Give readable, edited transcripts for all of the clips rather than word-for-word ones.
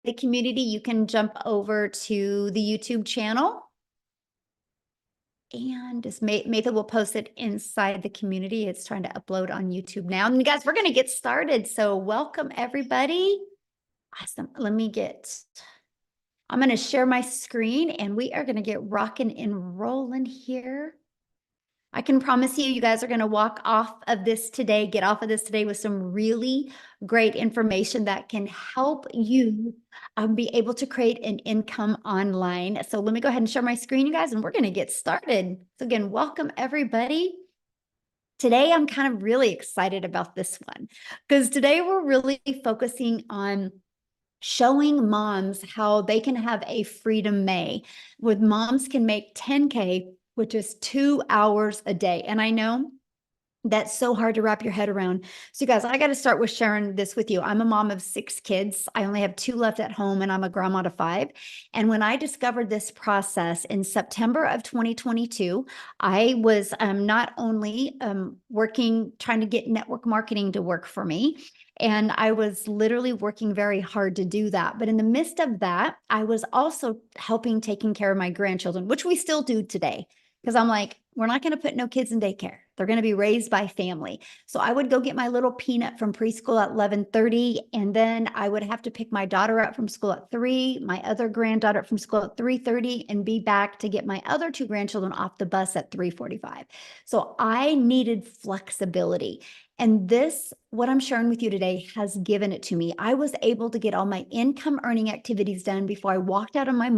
the community, you can jump over to the YouTube channel. And just Matha will post it inside the community. It's trying to upload on YouTube now. And guys, we're going to get started. So welcome everybody. Awesome. I'm going to share my screen and we are going to get rocking and rolling here. I can promise you guys are going to get off of this today with some really great information that can help you be able to create an income online. So let me go ahead and share my screen, you guys, and we're going to get started. So again, welcome everybody. Today, I'm kind of really excited about this one because today we're really focusing on showing moms how they can have a Freedom May, where moms can make 10K, which is 2 hours a day. And I know that's so hard to wrap your head around. So you guys, I got to start with sharing this with you. I'm a mom of 6 kids. I only have 2 left at home and I'm a grandma to 5. And when I discovered this process in September of 2022, I was not only trying to get network marketing to work for me, and I was literally working very hard to do that. But in the midst of that, I was also taking care of my grandchildren, which we still do today. Because I'm like, we're not going to put no kids in daycare. They're going to be raised by family. So I would go get my little peanut from preschool at 11:30. And then I would have to pick my daughter up from school at 3, my other granddaughter from school at 3:30, and be back to get my other 2 grandchildren off the bus at 3:45. So I needed flexibility. And this, what I'm sharing with you today, has given it to me. I was able to get all my income earning activities done before I walked out of my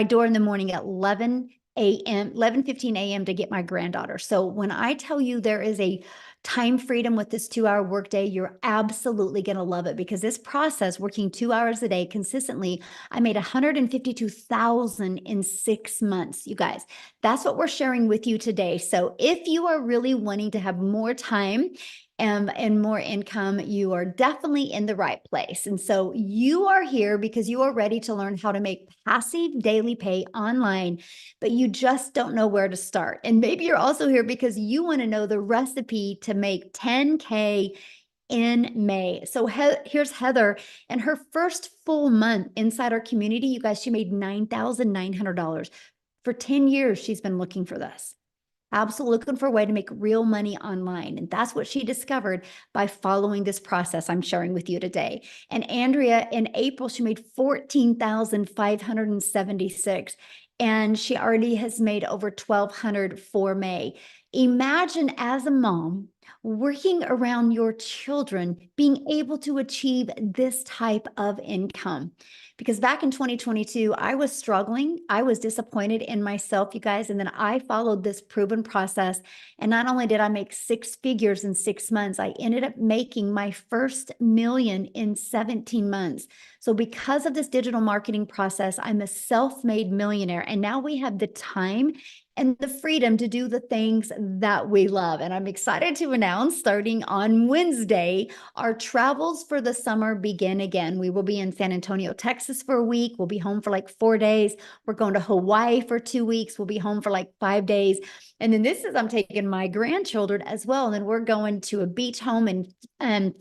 door in the morning at 11:15 a.m. to get my granddaughter. So when I tell you there is a time freedom with this 2-hour workday, you're absolutely going to love it, because this process, working 2 hours a day consistently, I made $152,000 in 6 months. You guys, that's what we're sharing with you today. So if you are really wanting to have more time and more income, you are definitely in the right place. And so you are here because you are ready to learn how to make passive daily pay online, but you just don't know where to start. And maybe you're also here because you want to know the recipe to make 10K in May. So here's Heather, and her first full month inside our community, you guys, she made $9,900. For 10 years, she's been looking for this. Absolutely looking for a way to make real money online. And that's what she discovered by following this process I'm sharing with you today. And Andrea, in April, she made $14,576. And she already has made over $1,200 for May. Imagine, as a mom, working around your children, being able to achieve this type of income. Because back in 2022, I was struggling. I was disappointed in myself, you guys. And then I followed this proven process. And not only did I make 6 figures in 6 months, I ended up making my first million in 17 months. So because of this digital marketing process, I'm a self-made millionaire. And now we have the time and the freedom to do the things that we love. And I'm excited to announce, starting on Wednesday, our travels for the summer begin again. We will be in San Antonio, Texas for a week. We'll be home for like 4 days. We're going to Hawaii for 2 weeks. We'll be home for like 5 days. And then I'm taking my grandchildren as well. And then we're going to a beach home in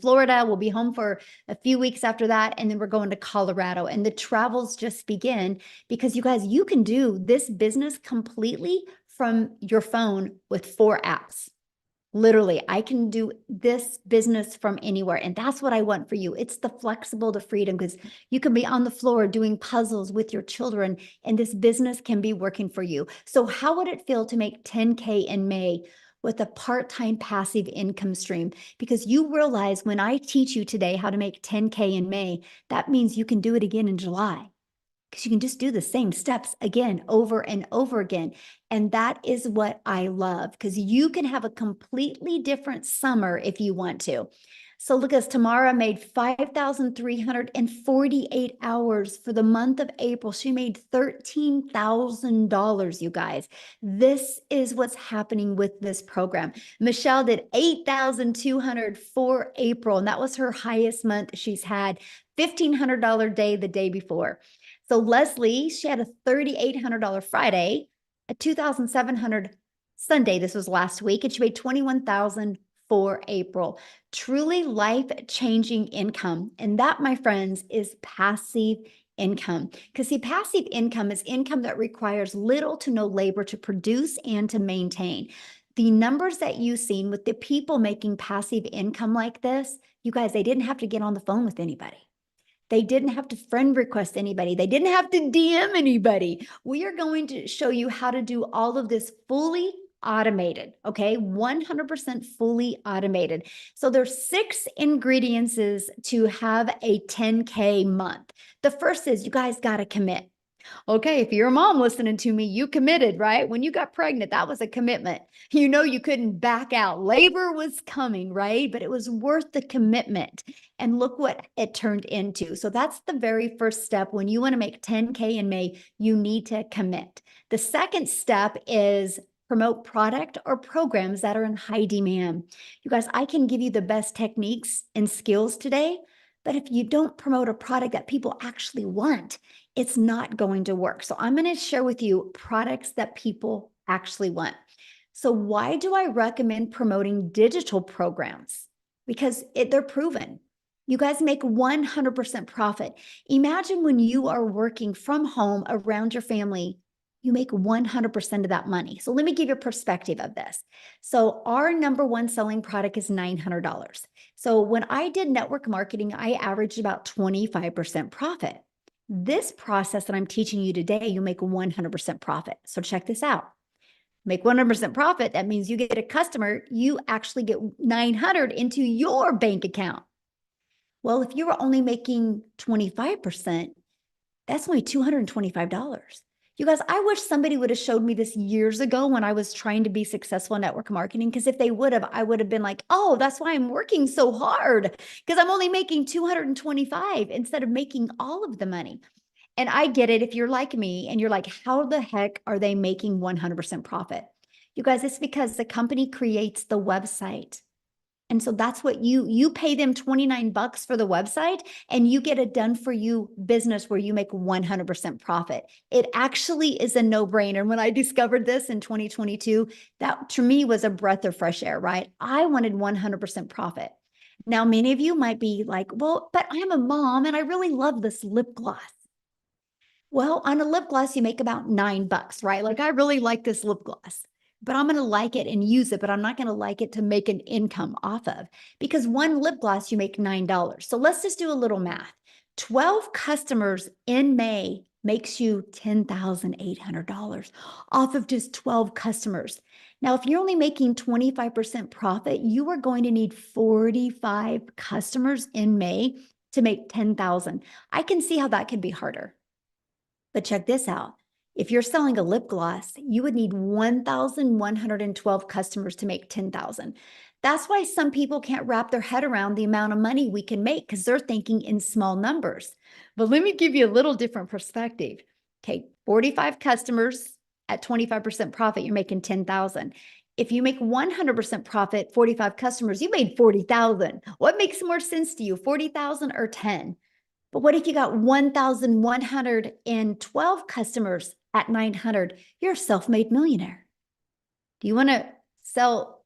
Florida. We'll be home for a few weeks after that. And then we're going to Colorado. And the travels just begin, because you guys, you can do this business completely from your phone with 4 apps. Literally, I can do this business from anywhere. And that's what I want for you. It's the flexible, the freedom, because you can be on the floor doing puzzles with your children, and this business can be working for you. So how would it feel to make 10K in May with a part-time passive income stream? Because you realize, when I teach you today how to make 10K in May, that means you can do it again in July. Because you can just do the same steps again, over and over again. And that is what I love, because you can have a completely different summer if you want to. So look, as Tamara made 5,348 hours for the month of April. She made $13,000, you guys. This is what's happening with this program. Michele did 8,200 for April, and that was her highest month she's had. $1,500 day the day before. So Leslie, she had a $3,800 Friday, a $2,700 Sunday. This was last week, and she made for April. Truly life-changing income. And that, my friends, is passive income. Because see, passive income is income that requires little to no labor to produce and to maintain. The numbers that you've seen with the people making passive income like this, you guys, they didn't have to get on the phone with anybody. They didn't have to friend request anybody. They didn't have to DM anybody. We are going to show you how to do all of this fully automated, okay? 100% fully automated. So there's 6 ingredients to have a 10K month. The first is you guys got to commit. Okay, if you're a mom listening to me, you committed, right? When you got pregnant, that was a commitment. You know, you couldn't back out. Labor was coming, right? But it was worth the commitment. And look what it turned into. So that's the very first step. When you want to make 10K in May, you need to commit. The second step is promote product or programs that are in high demand. You guys, I can give you the best techniques and skills today, but if you don't promote a product that people actually want, it's not going to work. So I'm going to share with you products that people actually want. So why do I recommend promoting digital programs? Because they're proven. You guys make 100% profit. Imagine when you are working from home around your family, you make 100% of that money. So let me give you a perspective of this. So our number one selling product is $900. So when I did network marketing, I averaged about 25% profit. This process that I'm teaching you today, you make 100% profit. So check this out. Make 100% profit. That means you get a customer, you actually get 900 into your bank account. Well, if you were only making 25%, that's only $225. You guys, I wish somebody would have showed me this years ago when I was trying to be successful in network marketing, because if they would have, I would have been like, oh, that's why I'm working so hard, because I'm only making 225 instead of making all of the money. And I get it if you're like me and you're like, how the heck are they making 100% profit? You guys, it's because the company creates the website. And so that's what you pay them $29 for the website and you get a done for you business where you make 100% profit. It actually is a no-brainer. And when I discovered this in 2022, that to me was a breath of fresh air, right? I wanted 100% profit. Now, many of you might be like, well, but I'm a mom and I really love this lip gloss. Well, on a lip gloss, you make about $9, right? Like, I really like this lip gloss, but I'm going to like it and use it, but I'm not going to like it to make an income off of, because one lip gloss, you make $9. So let's just do a little math. 12 customers in May makes you $10,800 off of just 12 customers. Now, if you're only making 25% profit, you are going to need 45 customers in May to make 10,000. I can see how that could be harder. But check this out. If you're selling a lip gloss, you would need 1,112 customers to make 10,000. That's why some people can't wrap their head around the amount of money we can make, because they're thinking in small numbers. But let me give you a little different perspective. Okay, 45 customers at 25% profit, you're making 10,000. If you make 100% profit, 45 customers, you made 40,000. What makes more sense to you, 40,000 or 10? But what if you got 1,112 customers at 900? You're a self-made millionaire. Do you want to sell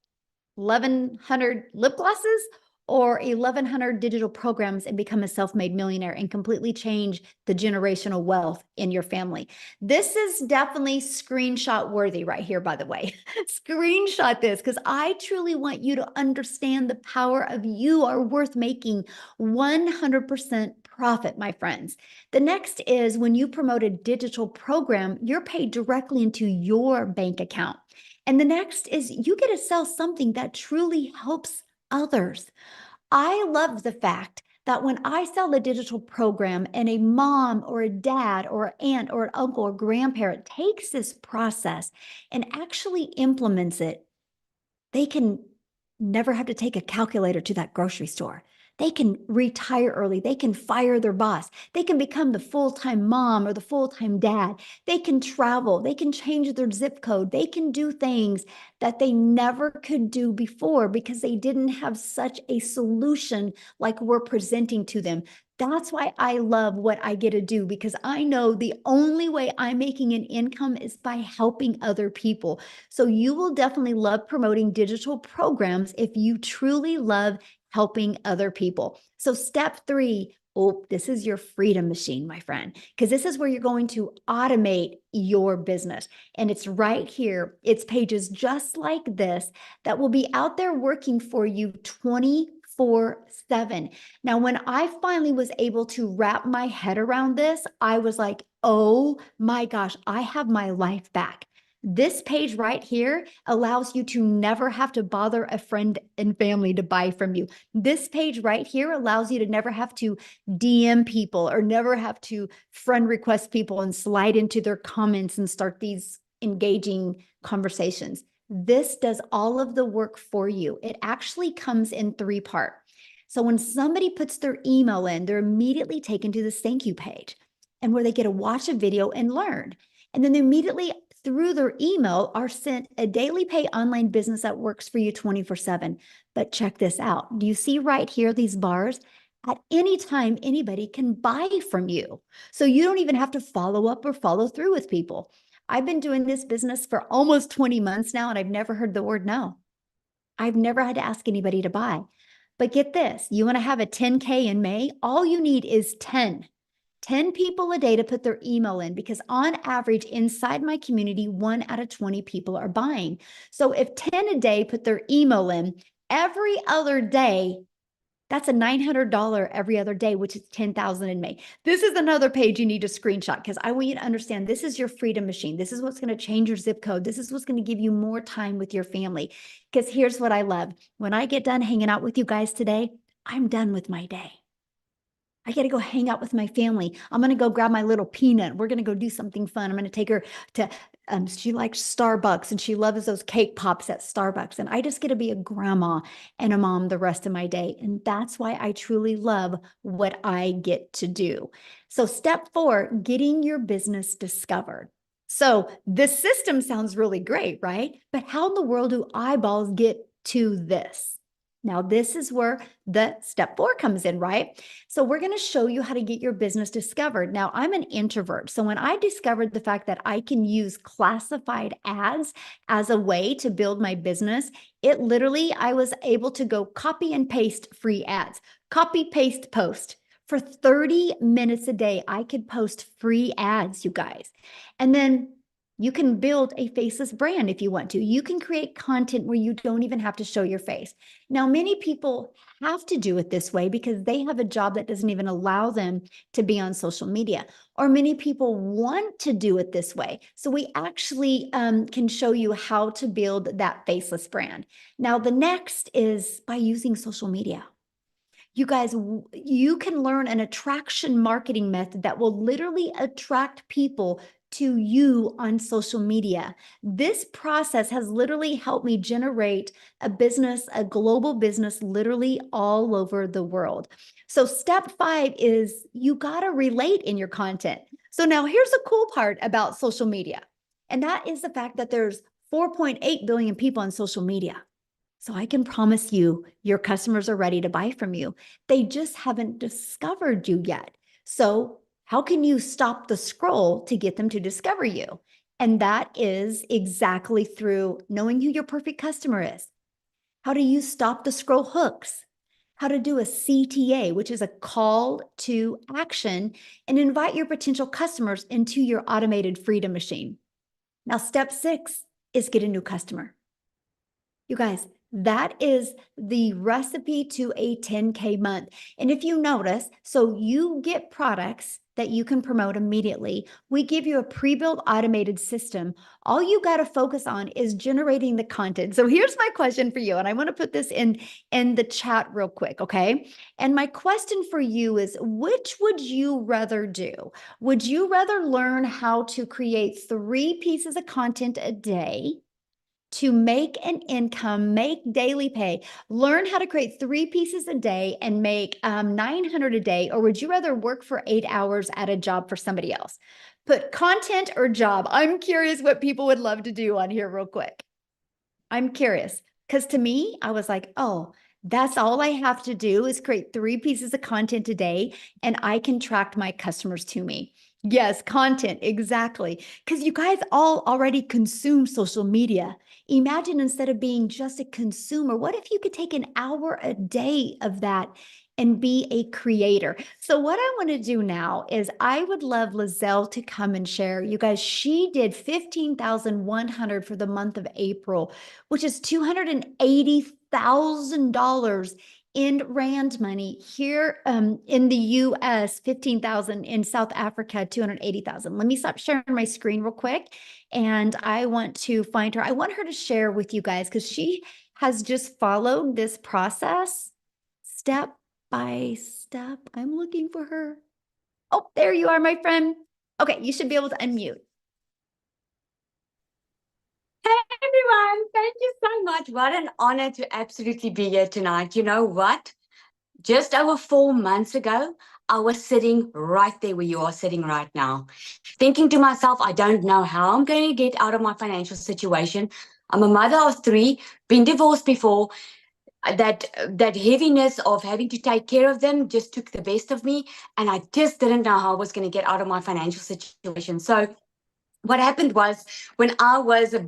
1,100 lip glosses or 1,100 digital programs and become a self-made millionaire and completely change the generational wealth in your family? This is definitely screenshot worthy right here, by the way. Screenshot this, because I truly want you to understand the power of you are worth making 100% profit, my friends. The next is when you promote a digital program, you're paid directly into your bank account. And the next is you get to sell something that truly helps others. I love the fact that when I sell a digital program and a mom or a dad or an aunt or an uncle or grandparent takes this process and actually implements it, they can never have to take a calculator to that grocery store. They can retire early. They can fire their boss. They can become the full-time mom or the full-time dad. They can travel. They can change their zip code. They can do things that they never could do before because they didn't have such a solution like we're presenting to them. That's why I love what I get to do, because I know the only way I'm making an income is by helping other people. So you will definitely love promoting digital programs if you truly love helping other people. So step 3, oh, this is your freedom machine, my friend, because this is where you're going to automate your business. And it's right here. It's pages just like this that will be out there working for you 24/7. Now, when I finally was able to wrap my head around this, I was like, oh my gosh, I have my life back. This page right here allows you to never have to bother a friend and family to buy from you. This page right here allows you to never have to DM people or never have to friend request people and slide into their comments and start these engaging conversations. This does all of the work for you. It actually comes in 3 parts. So when somebody puts their email in, they're immediately taken to this thank you page, and where they get to watch a video and learn. And then they immediately through their email are sent a daily pay online business that works for you 24/7. But check this out. Do you see right here these bars? At any time, anybody can buy from you. So you don't even have to follow up or follow through with people. I've been doing this business for almost 20 months now, and I've never heard the word no. I've never had to ask anybody to buy. But get this, you want to have a 10K in May? All you need is 10 people a day to put their email in, because on average inside my community, 1 out of 20 people are buying. So if 10 a day put their email in every other day, that's a $900 every other day, which is 10,000 in May. This is another page you need to screenshot, because I want you to understand this is your freedom machine. This is what's going to change your zip code. This is what's going to give you more time with your family. Because here's what I love. When I get done hanging out with you guys today, I'm done with my day. I got to go hang out with my family. I'm going to go grab my little peanut. We're going to go do something fun. I'm going to take her to, she likes Starbucks and she loves those cake pops at Starbucks. And I just get to be a grandma and a mom the rest of my day. And that's why I truly love what I get to do. So step 4, getting your business discovered. So this system sounds really great, right? But how in the world do eyeballs get to this? Now, this is where the step 4 comes in, right? So we're going to show you how to get your business discovered. Now, I'm an introvert. So when I discovered the fact that I can use classified ads as a way to build my business, it literally, I was able to go copy and paste free ads, copy, paste, post. For 30 minutes a day, I could post free ads, you guys. And then you can build a faceless brand if you want to. You can create content where you don't even have to show your face. Now, many people have to do it this way because they have a job that doesn't even allow them to be on social media. Or many people want to do it this way. So we actually can show you how to build that faceless brand. Now, the next is by using social media. You guys, you can learn an attraction marketing method that will literally attract people to you on social media. This process has literally helped me generate a business, a global business, literally all over the world. So step 5 is you got to relate in your content. So now here's the cool part about social media. And that is the fact that there's 4.8 billion people on social media. So I can promise you, your customers are ready to buy from you. They just haven't discovered you yet. So how can you stop the scroll to get them to discover you? And that is exactly through knowing who your perfect customer is. How do you stop the scroll hooks? How to do a CTA, which is a call to action, and invite your potential customers into your automated freedom machine. Now, step 6 is get a new customer. You guys, that is the recipe to a 10K month. And if you notice, so you get products that you can promote immediately. We give you a pre-built automated system. All you got to focus on is generating the content. So here's my question for you. And I want to put this in the chat real quick, okay? And my question for you is, which would you rather do? Would you rather learn how to create 3 pieces of content a day to make an income, make daily pay, learn how to create 3 pieces a day and make 900 a day? Or would you rather work for 8 hours at a job for somebody else? Put content or job. I'm curious what people would love to do on here real quick. I'm curious because to me, I was like, oh, That's all I have to do is create 3 pieces of content a day, and I can track my customers to me. Yes, content, exactly. Because you guys all already consume social media. Imagine instead of being just a consumer, what if you could take an hour a day of that and be a creator? So, what I want to do now is I would love Lizelle to come and share. You guys, she did 15,100 for the month of April, which is $280,000 in rand money. Here in the US, 15,000. In South Africa, 280,000. Let me stop sharing my screen real quick. And I want to find her. I want her to share with you guys because she has just followed this process step by step. I'm looking for her. Oh, there you are, my friend. Okay, you should be able to unmute. Everyone, thank you so much. What an honor to absolutely be here tonight. You know what? Just over 4 months ago, I was sitting right there where you are sitting right now, thinking to myself, I don't know how I'm going to get out of my financial situation. I'm a mother of 3, been divorced before. That heaviness of having to take care of them just took the best of me, and I just didn't know how I was going to get out of my financial situation. So what happened was, when I was a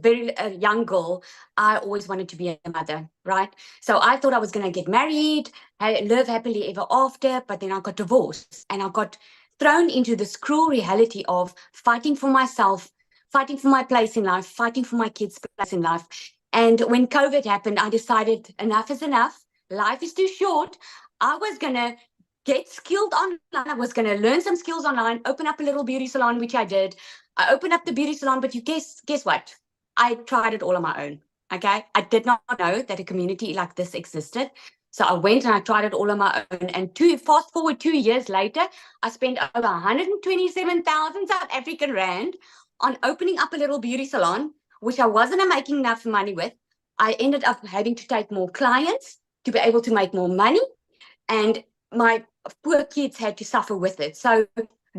young girl, I always wanted to be a mother, right? So I thought I was going to get married, live happily ever after, but then I got divorced and I got thrown into this cruel reality of fighting for myself, fighting for my place in life, fighting for my kids' place in life. And when COVID happened, I decided enough is enough. Life is too short. I was going to get skilled online. I was going to learn some skills online, open up a little beauty salon, which I did. I opened up the beauty salon, but you guess what? I tried it all on my own. Okay. I did not know that a community like this existed. So I went and I tried it all on my own. And fast forward 2 years later, I spent over 127,000 South African Rand on opening up a little beauty salon, which I wasn't making enough money with. I ended up having to take more clients to be able to make more money. And my poor kids had to suffer with it. So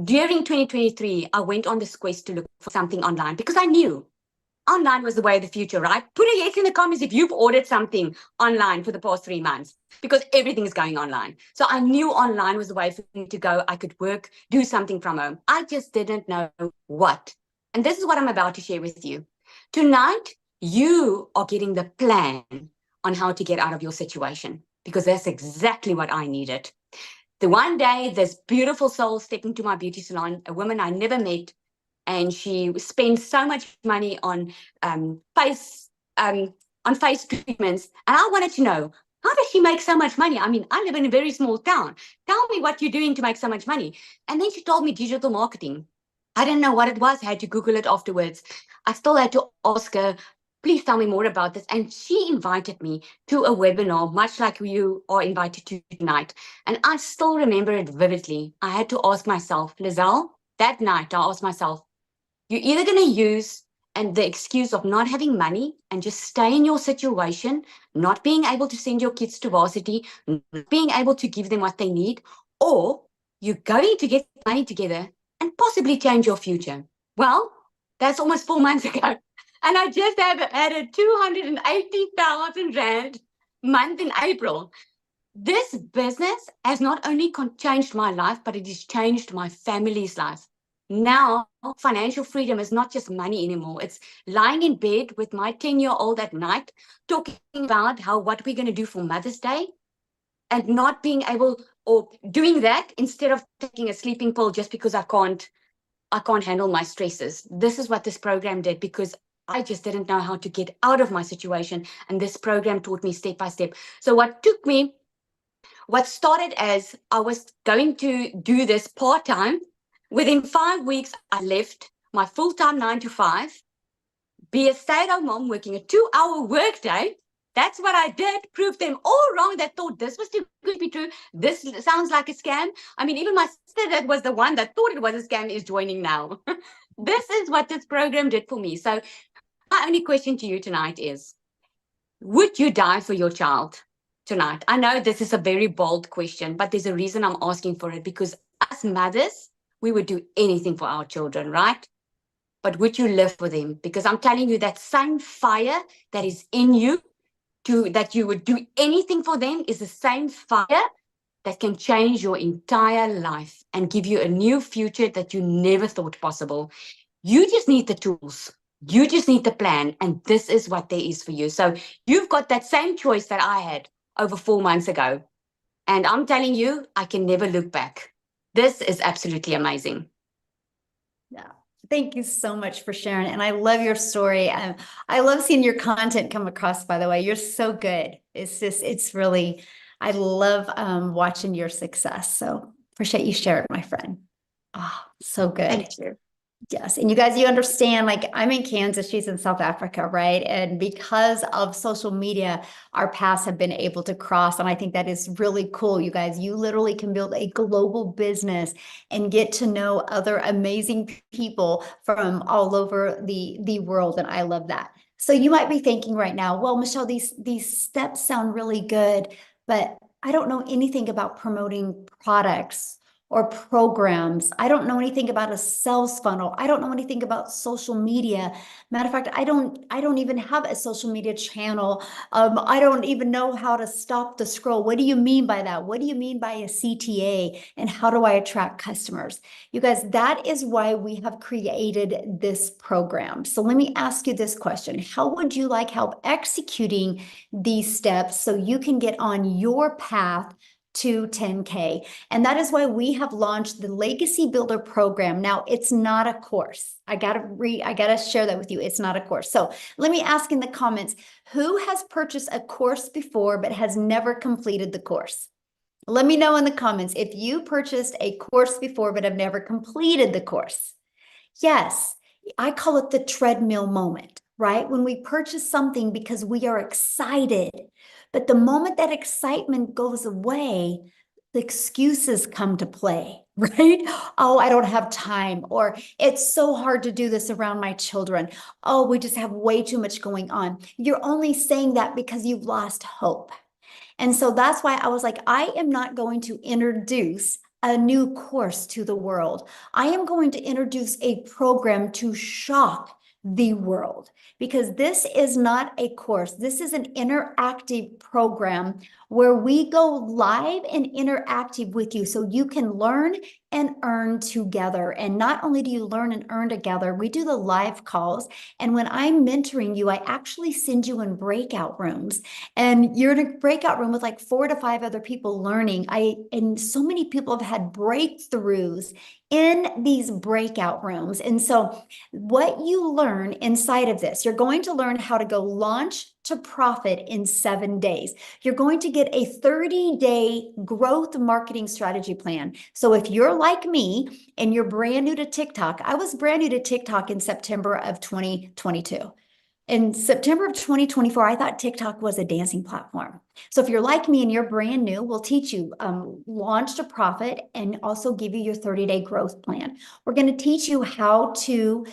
during 2023, I went on this quest to look for something online because I knew online was the way of the future, right? Put a yes in the comments if you've ordered something online for the past 3 months, because everything is going online. So I knew online was the way for me to go. I could work, do something from home. I just didn't know what. And this is what I'm about to share with you. Tonight, you are getting the plan on how to get out of your situation, because that's exactly what I needed. The one day, this beautiful soul stepped into my beauty salon, a woman I never met, and she spends so much money on face treatments, and I wanted to know, how does she make so much money? I mean, I live in a very small town. Tell me what you're doing to make so much money. And then she told me digital marketing. I didn't know what it was. I had to Google it afterwards. I still had to ask her, please tell me more about this. And she invited me to a webinar, much like you are invited to tonight. And I still remember it vividly. I had to ask myself, Lizelle, that night, I asked myself, you're either going to use and the excuse of not having money and just stay in your situation, not being able to send your kids to varsity, not being able to give them what they need, or you're going to get money together and possibly change your future. Well, that's almost 4 months ago. And I just have had a 280,000 Rand month in April. This business has not only changed my life, but it has changed my family's life. Now, financial freedom is not just money anymore. It's lying in bed with my 10-year-old at night, talking about what we're going to do for Mother's Day, and not being able, or doing that instead of taking a sleeping pill just because I can't handle my stresses. This is what this program did, because I just didn't know how to get out of my situation. And this program taught me step by step. So what started as I was going to do this part-time, within 5 weeks, I left my full-time 9 to 5, be a stay-at-home mom working a 2-hour workday. That's what I did, proved them all wrong that thought this was too good to be true. This sounds like a scam. I mean, even my sister that was the one that thought it was a scam is joining now. This is what this program did for me. So my only question to you tonight is, would you die for your child tonight? I know this is a very bold question, but there's a reason I'm asking for it, because as mothers, we would do anything for our children, right? But would you live for them? Because I'm telling you, that same fire that is in you that you would do anything for them is the same fire that can change your entire life and give you a new future that you never thought possible. You just need the tools. You just need the plan. And this is what there is for you. So you've got that same choice that I had over 4 months ago. And I'm telling you, I can never look back. This is absolutely amazing. Yeah. Thank you so much for sharing. And I love your story. I love seeing your content come across, by the way. You're so good. It's really, I love watching your success. So appreciate you sharing, my friend. Oh, so good. Thank you. Yes. And you guys, you understand, like I'm in Kansas, she's in South Africa, right? And because of social media, our paths have been able to cross. And I think that is really cool. You guys, you literally can build a global business and get to know other amazing people from all over the world. And I love that. So you might be thinking right now, well, Michele, these steps sound really good, but I don't know anything about promoting products or programs. I don't know anything about a sales funnel. I don't know anything about social media. Matter of fact, I don't even have a social media channel. I don't even know how to stop the scroll. What do you mean by that? What do you mean by a CTA? And how do I attract customers? You guys, that is why we have created this program. So let me ask you this question. How would you like help executing these steps so you can get on your path to 10K? And that is why we have launched the Legacy Builder program. Now, it's not a course. I gotta share that with you. It's not a course. So let me ask in the comments, who has purchased a course before but has never completed the course? Let me know in the comments if you purchased a course before but have never completed the course. Yes, I call it the treadmill moment, right? When we purchase something because we are excited, but the moment that excitement goes away, the excuses come to play, right? Oh, I don't have time, or it's so hard to do this around my children. Oh, we just have way too much going on. You're only saying that because you've lost hope. And so that's why I was like, I am not going to introduce a new course to the world. I am going to introduce a program to shock the world, because this is not a course. This is an interactive program where we go live and interactive with you so you can learn and earn together. And not only do you learn and earn together, we do the live calls. And when I'm mentoring you, I actually send you in breakout rooms, and you're in a breakout room with like 4 to 5 other people learning. And so many people have had breakthroughs in these breakout rooms. And so what you learn inside of this, you're going to learn how to go launch to profit in 7 days. You're going to get a 30-day growth marketing strategy plan. So if you're like me and you're brand new to TikTok, I was brand new to TikTok in September of 2022. In September of 2024, I thought TikTok was a dancing platform. So if you're like me and you're brand new, we'll teach you launch to profit and also give you your 30-day growth plan. We're going to teach you how to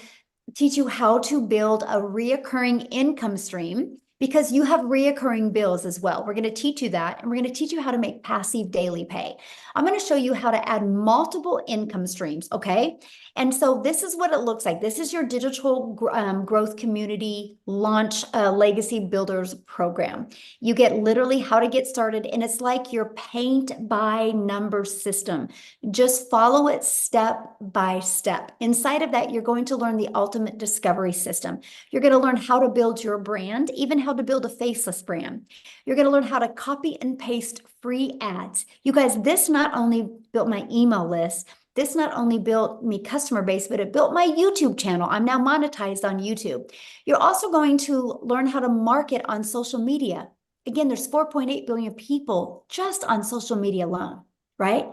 build a reoccurring income stream, because you have reoccurring bills as well. We're going to teach you that, and we're going to teach you how to make passive daily pay. I'm going to show you how to add multiple income streams, okay? And so this is what it looks like. This is your digital growth community launch legacy builders program. You get literally how to get started, and it's like your paint by number system. Just follow it step by step. Inside of that, you're going to learn the ultimate discovery system. You're going to learn how to build your brand, even how to build a faceless brand. You're going to learn how to copy and paste free ads. You guys, this not only built my email list, this not only built me customer base, but it built my YouTube channel. I'm now monetized on YouTube. You're also going to learn how to market on social media. Again, there's 4.8 billion people just on social media alone, right?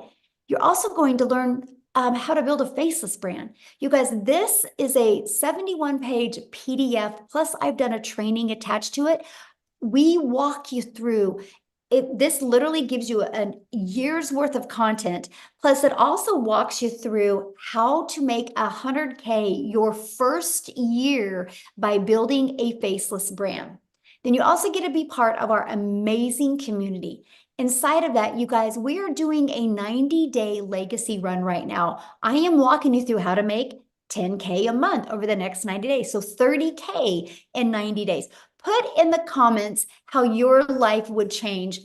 You're also going to learn how to build a faceless brand. You guys, this is a 71-page PDF, plus I've done a training attached to it. We walk you through it. This literally gives you a year's worth of content. Plus, it also walks you through how to make 100K your first year by building a faceless brand. Then you also get to be part of our amazing community. Inside of that, you guys, we are doing a 90-day legacy run right now. I am walking you through how to make 10K a month over the next 90 days. So 30K in 90 days. Put in the comments how your life would change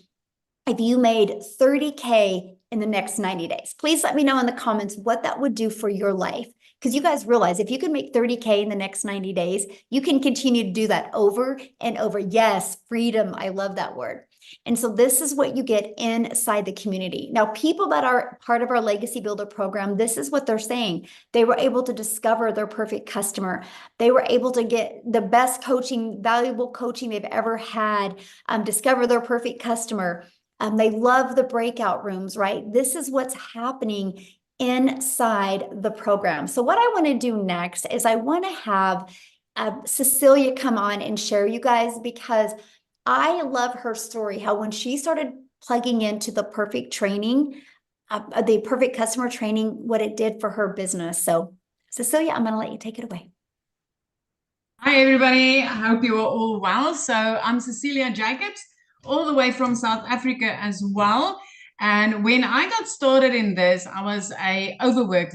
if you made 30K in the next 90 days. Please let me know in the comments what that would do for your life. Because you guys realize if you can make 30K in the next 90 days, you can continue to do that over and over. Yes, freedom. I love that word. And so this is what you get inside the community. Now, people that are part of our Legacy Builder program, this is what they're saying. They were able to discover their perfect customer. They were able to get the best coaching, valuable coaching they've ever had, discover their perfect customer. They love the breakout rooms, right? This is what's happening inside the program. So what I want to do next is I want to have Cecilia come on and share you guys, because I love her story, how when she started plugging into the perfect training, the perfect customer training, what it did for her business. So Cecilia, I'm going to let you take it away. Hi, everybody. I hope you are all well. So I'm Cecilia Jacobs, all the way from South Africa as well. And when I got started in this, I was a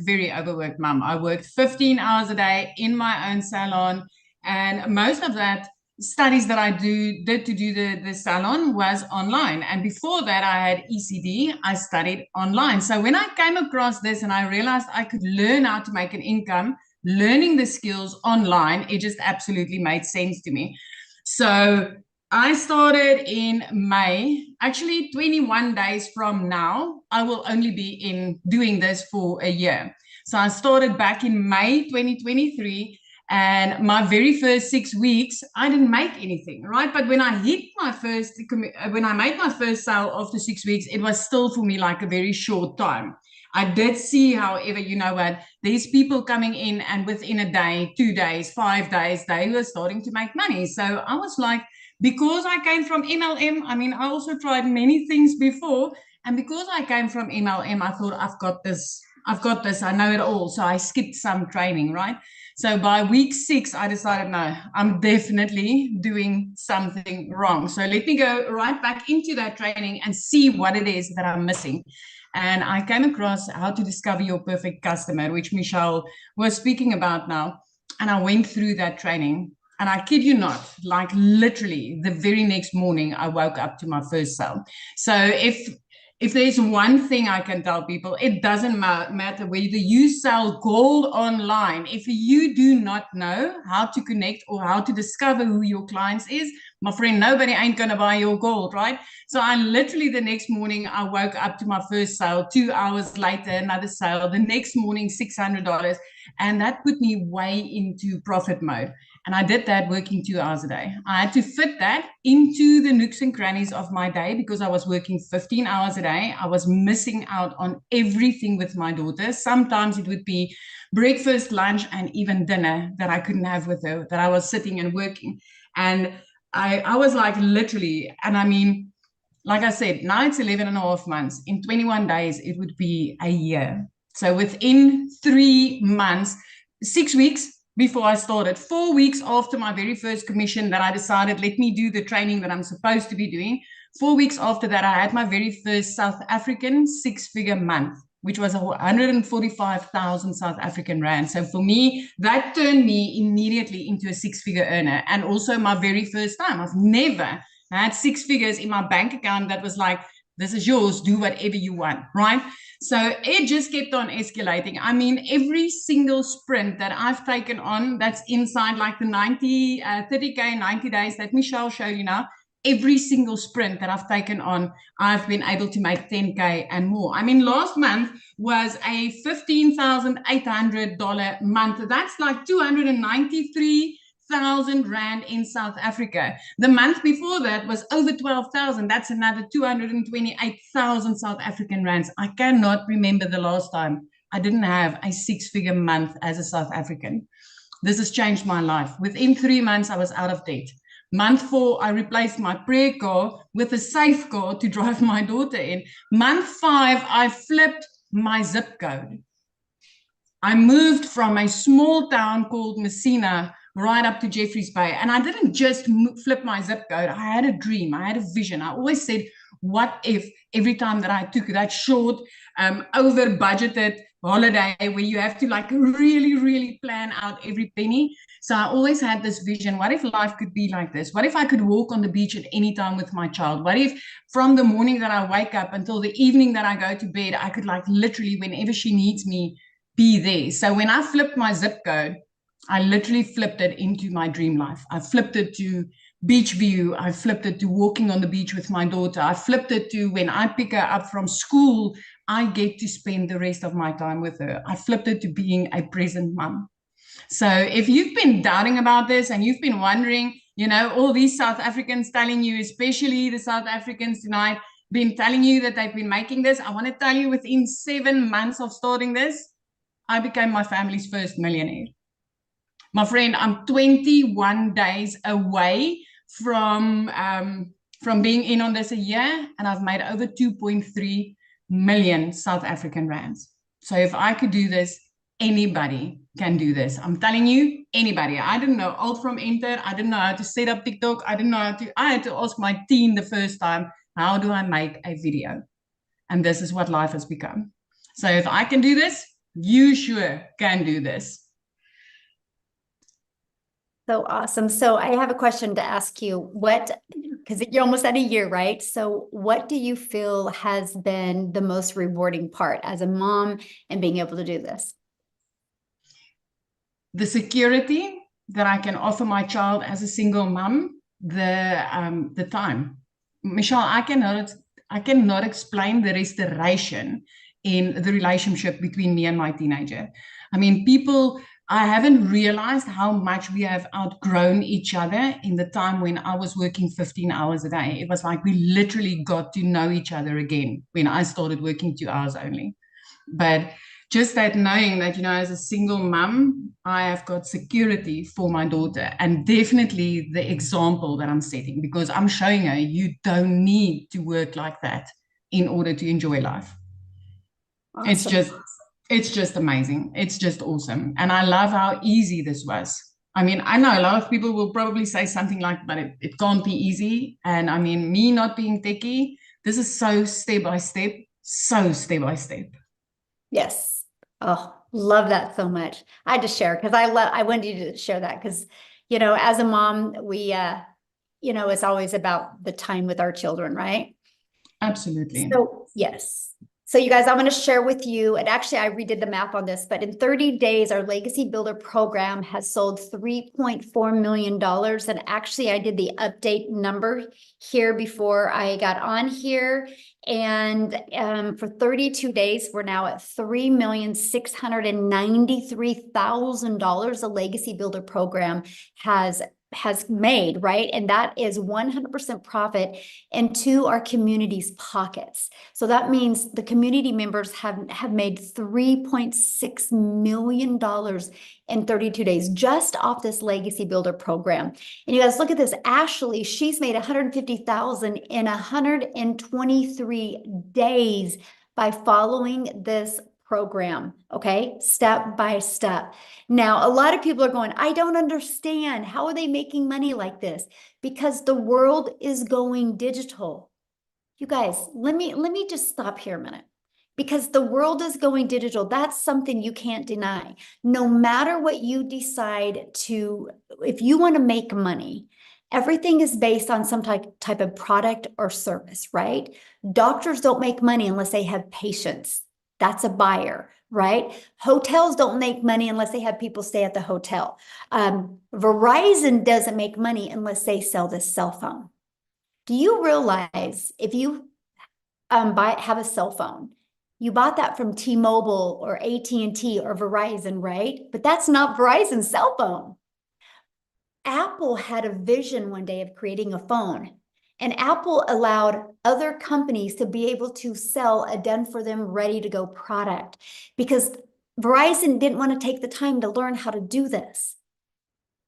very overworked mom. I worked 15 hours a day in my own salon. And most of that studies that I did to do the salon was online. And before that, I had ECD. I studied online. So when I came across this and I realized I could learn how to make an income, learning the skills online, it just absolutely made sense to me. So I started in May. Actually, 21 days from now, I will only be doing this for a year. So I started back in May 2023, and my very first 6 weeks, I didn't make anything, right? But when I made my first sale after 6 weeks, it was still for me like a very short time. I did see, however, you know what, these people coming in, and within a day, 2 days, 5 days, they were starting to make money. So I was like, because I came from MLM, I mean, I also tried many things before. And because I came from MLM, I thought, I've got this, I know it all. So I skipped some training, right? So by week 6, I decided, no, I'm definitely doing something wrong. So let me go right back into that training and see what it is that I'm missing. And I came across how to discover your perfect customer, which Michele was speaking about now. And I went through that training. And I kid you not, like literally the very next morning, I woke up to my first sale. So if there's one thing I can tell people, it doesn't matter whether you sell gold online. If you do not know how to connect or how to discover who your clients is, my friend, nobody ain't going to buy your gold, right? So I literally the next morning, I woke up to my first sale. 2 hours later, another sale. The next morning, $600. And that put me way into profit mode. And I did that working 2 hours a day. I had to fit that into the nooks and crannies of my day because I was working 15 hours a day. I was missing out on everything with my daughter. Sometimes it would be breakfast, lunch, and even dinner that I couldn't have with her, that I was sitting and working. And I was like literally, and I mean, like I said, now it's 11 and a half months. In 21 days, it would be a year. So within 3 months, 6 weeks before I started, 4 weeks after my very first commission that I decided, let me do the training that I'm supposed to be doing. 4 weeks after that, I had my very first South African 6-figure month, which was 145,000 South African rand. So for me, that turned me immediately into a 6-figure earner. And also my very first time. I've never had 6 figures in my bank account that was like, this is yours, do whatever you want, right? So it just kept on escalating. I mean, every single sprint that I've taken on that's inside like the 30K, 90 days that Michele showed you now, every single sprint that I've taken on, I've been able to make 10K and more. I mean, last month was a $15,800 month. That's like 293,000 rand in South Africa. The month before that was over 12,000. That's another 228,000 South African rands. I cannot remember the last time I didn't have a 6-figure month as a South African. This has changed my life. Within 3 months, I was out of debt. Month 4, I replaced my prayer car with a safe car to drive my daughter in. Month 5, I flipped my zip code. I moved from a small town called Messina right up to Jeffreys Bay. And I didn't just flip my zip code. I had a dream. I had a vision. I always said, what if every time that I took that short, over budgeted holiday where you have to like really, really plan out every penny. So I always had this vision. What if life could be like this? What if I could walk on the beach at any time with my child? What if from the morning that I wake up until the evening that I go to bed, I could like literally, whenever she needs me, be there. So when I flipped my zip code, I literally flipped it into my dream life. I flipped it to beach view. I flipped it to walking on the beach with my daughter. I flipped it to when I pick her up from school, I get to spend the rest of my time with her. I flipped it to being a present mom. So if you've been doubting about this and you've been wondering, you know, all these South Africans telling you, especially the South Africans tonight, been telling you that they've been making this, I want to tell you within 7 months of starting this, I became my family's first millionaire. My friend, I'm 21 days away from being in on this a year, and I've made over 2.3 million South African rands. So if I could do this, anybody can do this. I'm telling you, anybody. I didn't know alt from enter. I didn't know how to set up TikTok. I had to ask my team the first time, how do I make a video? And this is what life has become. So if I can do this, you sure can do this. So awesome. So I have a question to ask you. Because you're almost at a year, right? So what do you feel has been the most rewarding part as a mom and being able to do this? The security that I can offer my child as a single mom, the time. Michele, I cannot explain the restoration in the relationship between me and my teenager. I mean, I haven't realized how much we have outgrown each other in the time when I was working 15 hours a day. It was like we literally got to know each other again when I started working 2 hours only. But just that knowing that, you know, as a single mom, I have got security for my daughter, and definitely the example that I'm setting, because I'm showing her you don't need to work like that in order to enjoy life. Awesome. It's just amazing. It's just awesome. And I love how easy this was. I mean, I know a lot of people will probably say something like, but it can't be easy. And I mean, me not being techie, this is so step by step, so step by step. Yes. Oh, love that so much. I had to share because I wanted you to share that because, you know, as a mom, we, you know, it's always about the time with our children, right? Absolutely. So, yes. So you guys, I'm going to share with you, and actually I redid the math on this, but in 30 days, our Legacy Builder program has sold $3.4 million. And actually I did the update number here before I got on here. And for 32 days, we're now at $3,693,000. The Legacy Builder program has made, right? And that is 100% profit into our community's pockets. So that means the community members have made $3.6 million in 32 days just off this Legacy Builder program. And you guys look at this, Ashley, she's made $150,000 in 123 days by following this program, okay? Step by step. Now, a lot of people are going, I don't understand. How are they making money like this? Because the world is going digital. You guys, let me just stop here a minute. Because the world is going digital. That's something you can't deny. No matter what you decide to, if you want to make money, everything is based on some type of product or service, right? Doctors don't make money unless they have patients. That's a buyer, right? Hotels don't make money unless they have people stay at the hotel. Verizon doesn't make money unless they sell this cell phone. Do you realize if you have a cell phone, you bought that from T-Mobile or AT&T or Verizon, right? But that's not Verizon's cell phone. Apple had a vision one day of creating a phone, and Apple allowed other companies to be able to sell a done-for-them, ready-to-go product because Verizon didn't want to take the time to learn how to do this,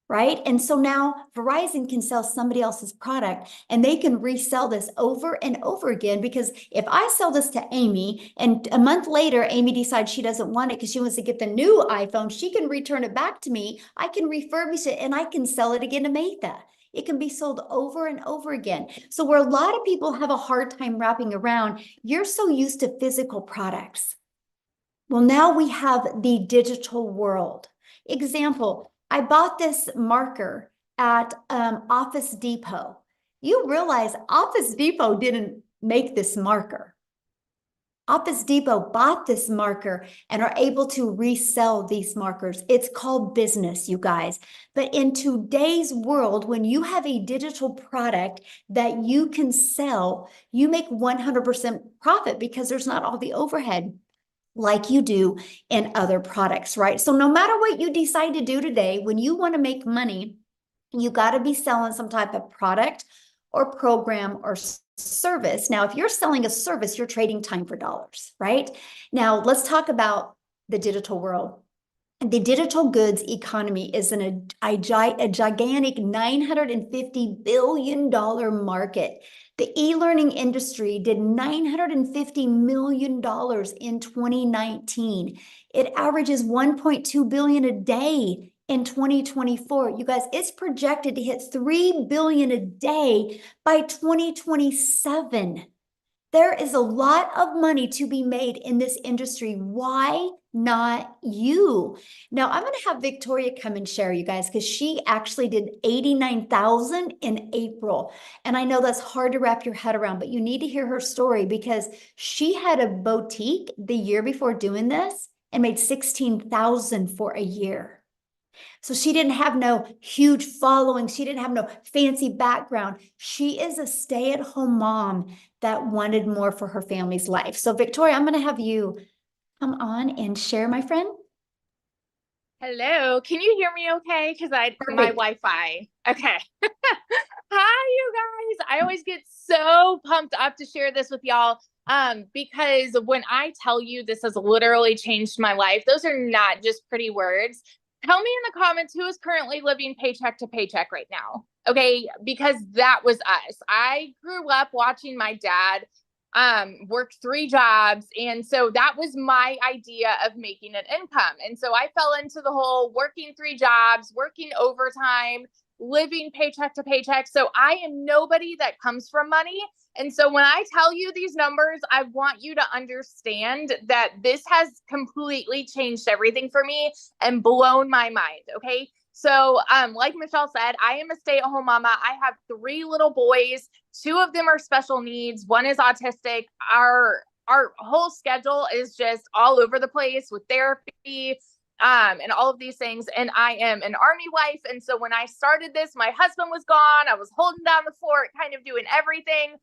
right? And so now Verizon can sell somebody else's product and they can resell this over and over again, because if I sell this to Amy and a month later, Amy decides she doesn't want it because she wants to get the new iPhone, she can return it back to me. I can refurbish it and I can sell it again to Maytha. It can be sold over and over again. So where a lot of people have a hard time wrapping around, you're so used to physical products. Well, now we have the digital world. Example, I bought this marker at Office Depot. You realize Office Depot didn't make this marker. Office Depot bought this marker and are able to resell these markers. It's called business, you guys. But in today's world, when you have a digital product that you can sell, you make 100% profit because there's not all the overhead like you do in other products, right? So no matter what you decide to do today, when you want to make money, you got to be selling some type of product or program or service. Now, if you're selling a service, you're trading time for dollars, right? Now, let's talk about the digital world. The digital goods economy is a gigantic $950 billion market. The e-learning industry did $950 million in 2019. It averages $1.2 billion a day in 2024. You guys, it's projected to hit $3 billion a day by 2027. There is a lot of money to be made in this industry. Why not you? Now, I'm going to have Victoria come and share, you guys, because she actually did 89,000 in April. And I know that's hard to wrap your head around, but you need to hear her story because she had a boutique the year before doing this and made 16,000 for a year. So she didn't have no huge following. She didn't have no fancy background. She is a stay-at-home mom that wanted more for her family's life. So Victoria, I'm going to have you come on and share, my friend. Hello, can you hear me okay? Because my Wi-Fi. Okay. Hi, you guys. I always get so pumped up to share this with y'all. Because when I tell you this has literally changed my life, those are not just pretty words. Tell me in the comments who is currently living paycheck to paycheck right now. Okay, because that was us. I grew up watching my dad work 3 jobs. And so that was my idea of making an income. And so I fell into the whole working 3 jobs, working overtime, living paycheck to paycheck. So I am nobody that comes from money. And so when I tell you these numbers, I want you to understand that this has completely changed everything for me and blown my mind. Okay. So, like Michele said, I am a stay-at-home mama. I have 3 little boys. 2 of them are special needs. 1 is autistic. Our whole schedule is just all over the place with therapy, and all of these things. And I am an Army wife. And so when I started this, my husband was gone. I was holding down the fort, kind of doing everything.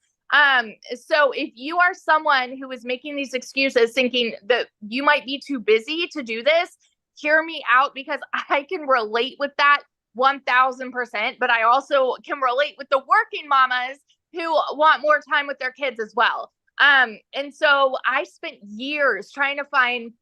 So if you are someone who is making these excuses, thinking that you might be too busy to do this, hear me out, because I can relate with that 1000%, but I also can relate with the working mamas who want more time with their kids as well. And so I spent years trying to find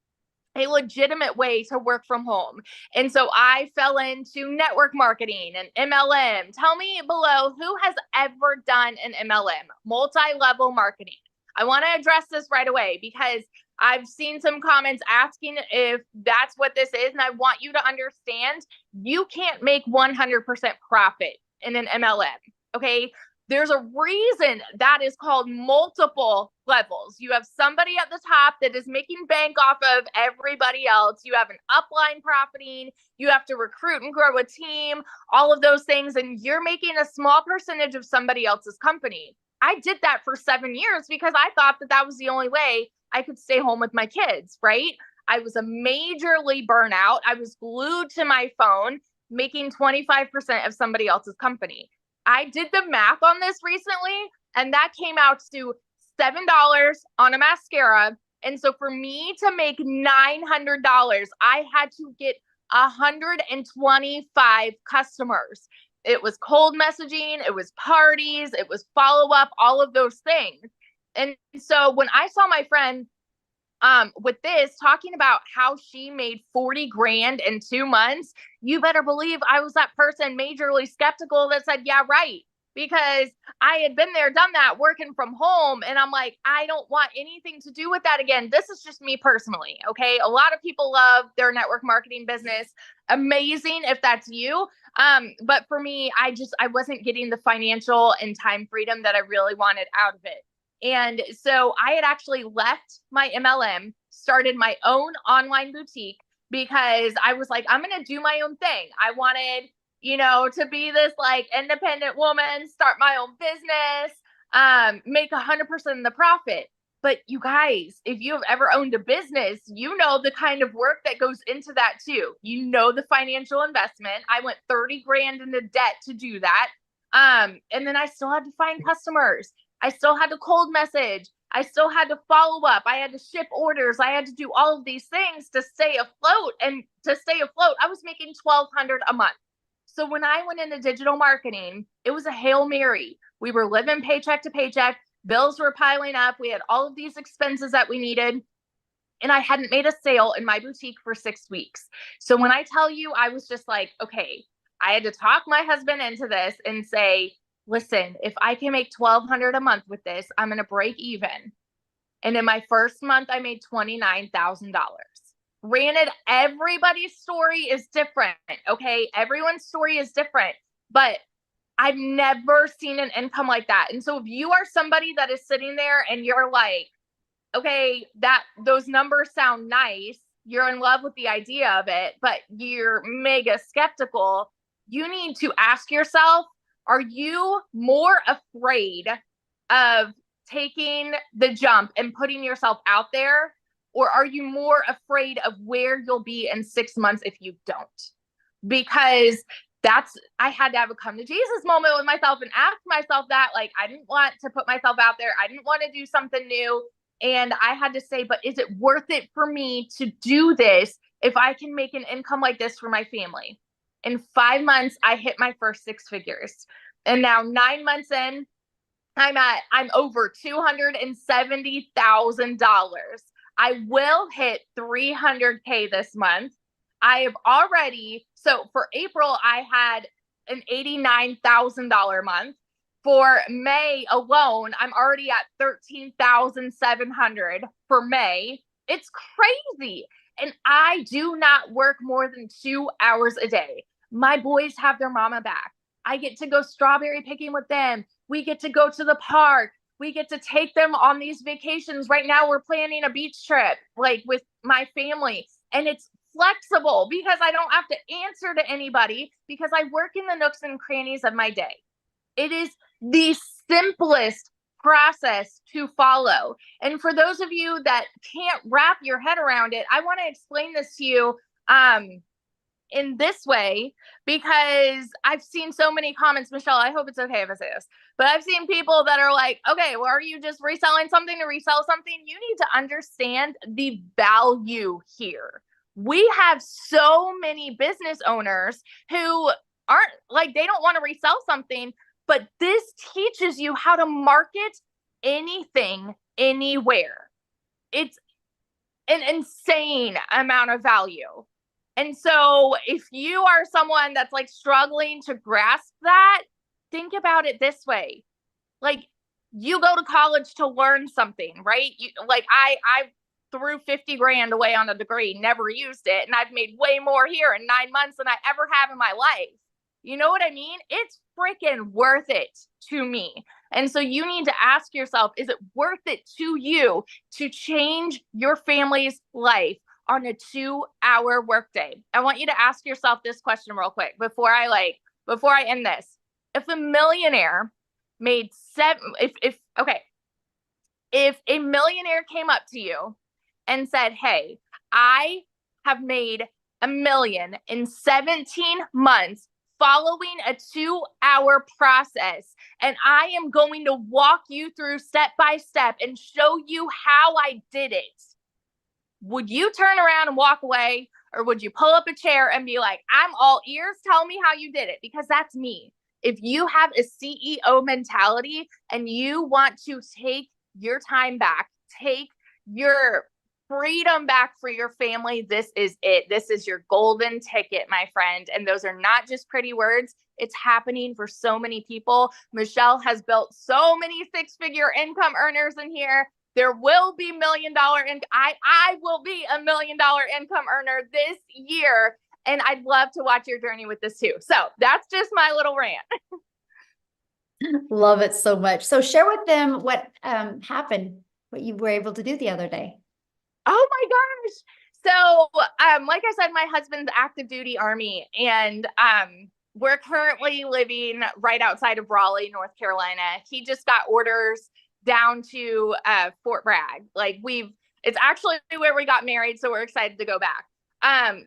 a legitimate way to work from home. And so I fell into network marketing and MLM. Tell me below, who has ever done an MLM, multi-level marketing? I want to address this right away because I've seen some comments asking if that's what this is. And I want you to understand, you can't make 100% profit in an MLM. Okay. There's a reason that is called multiple levels. You have somebody at the top that is making bank off of everybody else. You have an upline profiting. You have to recruit and grow a team, all of those things. And you're making a small percentage of somebody else's company. I did that for 7 years because I thought that that was the only way I could stay home with my kids, right? I was a majorly burnout. I was glued to my phone, making 25% of somebody else's company. I did the math on this recently, and that came out to $7 on a mascara. And so for me to make $900, I had to get 125 customers. It was cold messaging, it was parties, it was follow-up, all of those things. And so when I saw my friend with this talking about how she made 40 grand in 2 months, you better believe I was that person majorly skeptical that said, yeah, right. Because I had been there, done that, working from home. And I'm like, I don't want anything to do with that again. This is just me personally. Okay. A lot of people love their network marketing business. Amazing if that's you. But for me, I wasn't getting the financial and time freedom that I really wanted out of it. And so I had actually left my MLM, started my own online boutique because I was like, I'm going to do my own thing. I wanted, to be this like independent woman, start my own business, make 100% of the profit. But you guys, if you have ever owned a business, you know the kind of work that goes into that too. You know the financial investment. I went 30 grand into debt to do that. And then I still had to find customers. I still had to cold message. I still had to follow up. I had to ship orders. I had to do all of these things to stay afloat. And to stay afloat, I was making $1,200 a month. So when I went into digital marketing, it was a Hail Mary. We were living paycheck to paycheck. Bills were piling up. We had all of these expenses that we needed. And I hadn't made a sale in my boutique for 6 weeks. So when I tell you, I was just like, okay, I had to talk my husband into this and say, listen, if I can make $1,200 a month with this, I'm going to break even. And in my first month, I made $29,000. Granted, everybody's story is different. Okay. Everyone's story is different, but I've never seen an income like that. And so if you are somebody that is sitting there and you're like, okay, those numbers sound nice, you're in love with the idea of it, but you're mega skeptical, you need to ask yourself, are you more afraid of taking the jump and putting yourself out there? Or are you more afraid of where you'll be in 6 months if you don't? Because I had to have a come to Jesus moment with myself and ask myself that, like, I didn't want to put myself out there. I didn't want to do something new. And I had to say, but is it worth it for me to do this if I can make an income like this for my family? In 5 months, I hit my first 6 figures. And now 9 months in, I'm over $270,000. I will hit 300K this month. I have already, so for April, I had an $89,000 month. For May alone, I'm already at 13,700 for May. It's crazy. And I do not work more than 2 hours a day. My boys have their mama back. I get to go strawberry picking with them. We get to go to the park. We get to take them on these vacations. Right now, we're planning a beach trip, like with my family. And it's flexible because I don't have to answer to anybody because I work in the nooks and crannies of my day. It is the simplest process to follow. And for those of you that can't wrap your head around it, I want to explain this to you in this way, because I've seen so many comments, Michelle, I hope it's okay if I say this, but I've seen people that are like, okay, well, are you just reselling something to resell something? You need to understand the value here. We have so many business owners who aren't like, they don't want to resell something, but this teaches you how to market anything, anywhere. It's an insane amount of value. And so if you are someone that's like struggling to grasp that, think about it this way. Like, you go to college to learn something, right? I threw 50 grand away on a degree, never used it. And I've made way more here in 9 months than I ever have in my life. You know what I mean? It's freaking worth it to me. And so you need to ask yourself, is it worth it to you to change your family's life on a 2-hour workday? I want you to ask yourself this question real quick before I end this. If a millionaire made if a millionaire came up to you and said, hey, I have made $1 million in 17 months following a 2-hour process, and I am going to walk you through step by step and show you how I did it, would you turn around and walk away, or would you pull up a chair and be like, I'm all ears, tell me how you did it? Because that's me. If you have a CEO mentality and you want to take your time back, take your freedom back for your family, this is it. This is your golden ticket, my friend. And those are not just pretty words. It's happening for so many people. Michele has built so many 6-figure income earners in here. There will be $1 million I will be $1 million income earner this year. And I'd love to watch your journey with this too. So that's just my little rant. Love it so much. So share with them what happened, what you were able to do the other day. Oh my gosh. So, like I said, my husband's active duty Army, and we're currently living right outside of Raleigh, North Carolina. He just got orders down to Fort Bragg. It's actually where we got married, so we're excited to go back.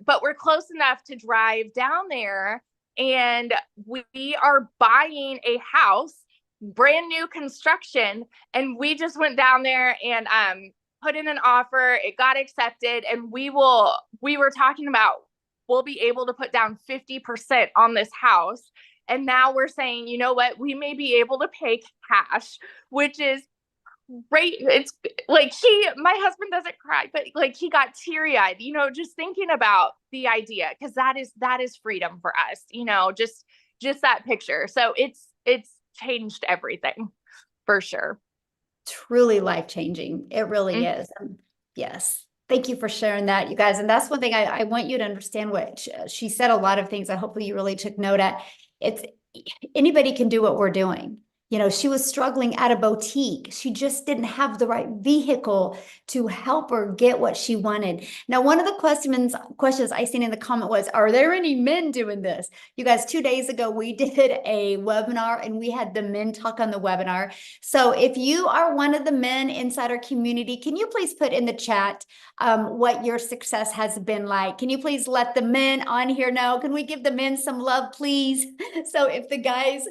But we're close enough to drive down there, and we are buying a house, brand new construction, and we just went down there and put in an offer. It got accepted, and we were talking about we'll be able to put down 50% on this house. And now we're saying, you know what, we may be able to pay cash, which is great. It's like my husband doesn't cry, but like he got teary-eyed, just thinking about the idea, because that is freedom for us, just that picture. So it's changed everything for sure. Truly life-changing. It really is. Yes. Thank you for sharing that, you guys. And that's one thing I want you to understand. What she said, a lot of things I hopefully you really took note at. It's anybody can do what we're doing. She was struggling at a boutique. She just didn't have the right vehicle to help her get what she wanted. Now, one of the questions I seen in the comment was, are there any men doing this? You guys, 2 days ago, we did a webinar and we had the men talk on the webinar. So if you are one of the men inside our community, can you please put in the chat what your success has been like? Can you please let the men on here know? Can we give the men some love, please? So if the guys,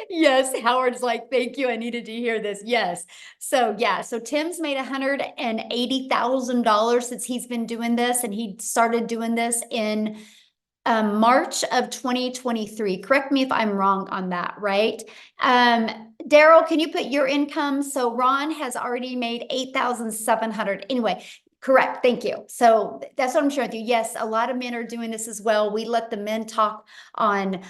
yes, Howard's like, thank you. I needed to hear this. Yes. So yeah. So Tim's made $180,000 since he's been doing this, and he started doing this in March of 2023. Correct me if I'm wrong on that, right? Daryl, can you put your income? So Ron has already made 8,700. Anyway, correct. Thank you. So that's what I'm sharing with you. Yes, a lot of men are doing this as well. We let the men talk on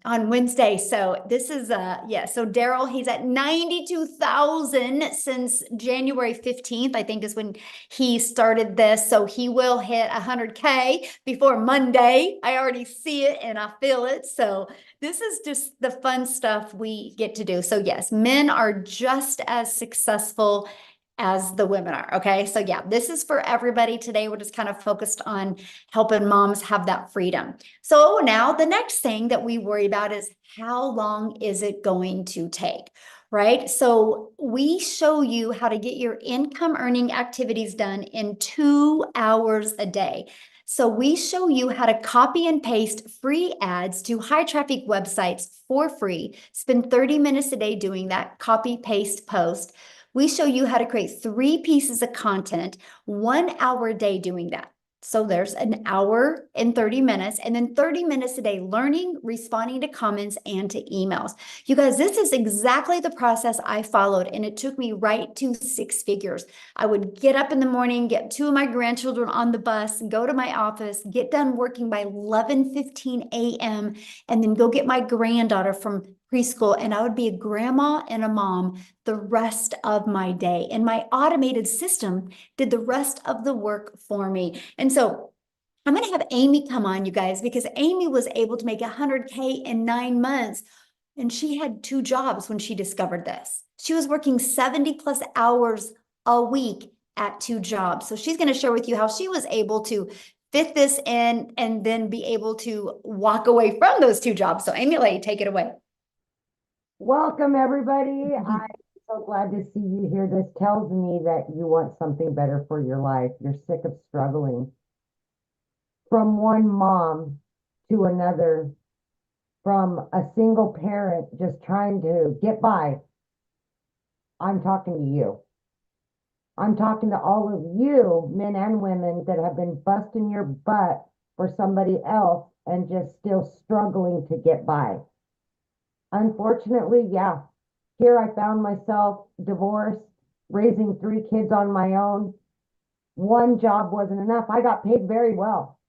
Wednesday. So this is yeah. So Daryl, he's at 92,000 since January 15th, I think is when he started this. So he will hit 100K before Monday. I already see it and I feel it. So this is just the fun stuff we get to do. So yes, men are just as successful as the women are. Okay. So yeah, this is for everybody today. We're just kind of focused on helping moms have that freedom. So now the next thing that we worry about is how long is it going to take? Right? So we show you how to get your income earning activities done in 2 hours a day. So we show you how to copy and paste free ads to high traffic websites for free. Spend 30 minutes a day doing that, copy, paste, post. We show you how to create 3 pieces of content, 1 hour a day doing that. So there's an hour and 30 minutes, and then 30 minutes a day learning, responding to comments, and to emails. You guys, this is exactly the process I followed, and it took me right to 6 figures. I would get up in the morning, get 2 of my grandchildren on the bus, go to my office, get done working by 11:15 a.m., and then go get my granddaughter from preschool, and I would be a grandma and a mom the rest of my day. And my automated system did the rest of the work for me. And so I'm going to have Amy come on, you guys, because Amy was able to make 100K in 9 months. And she had 2 jobs when she discovered this. She was working 70 plus hours a week at 2 jobs. So she's going to share with you how she was able to fit this in and then be able to walk away from those 2 jobs. So Amy, take it away. Welcome, everybody. I'm so glad to see you here. This tells me that you want something better for your life. You're sick of struggling. From one mom to another, from a single parent just trying to get by. I'm talking to you. I'm talking to all of you, men and women, that have been busting your butt for somebody else and just still struggling to get by. Unfortunately, yeah, here I found myself divorced, raising 3 kids on my own. One job wasn't enough. I got paid very well,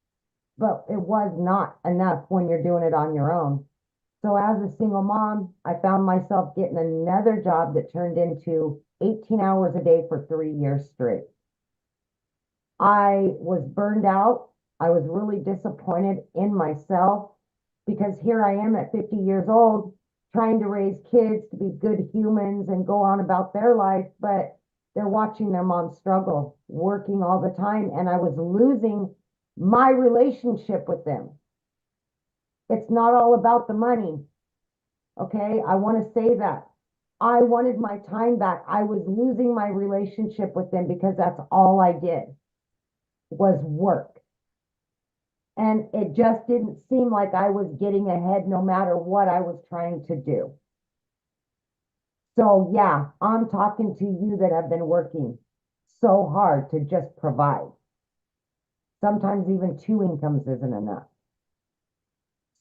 but it was not enough when you're doing it on your own. So as a single mom, I found myself getting another job that turned into 18 hours a day for 3 years straight. I was burned out. I was really disappointed in myself because here I am at 50 years old, trying to raise kids to be good humans and go on about their life, but They're watching their mom struggle, working all the time, and I was losing my relationship with them. It's not all about the money. Okay, I want to say that. I wanted my time back. I was losing my relationship with them because that's all I did was work. And it just didn't seem like I was getting ahead no matter what I was trying to do. So yeah, I'm talking to you that have been working so hard to just provide. Sometimes even 2 incomes isn't enough.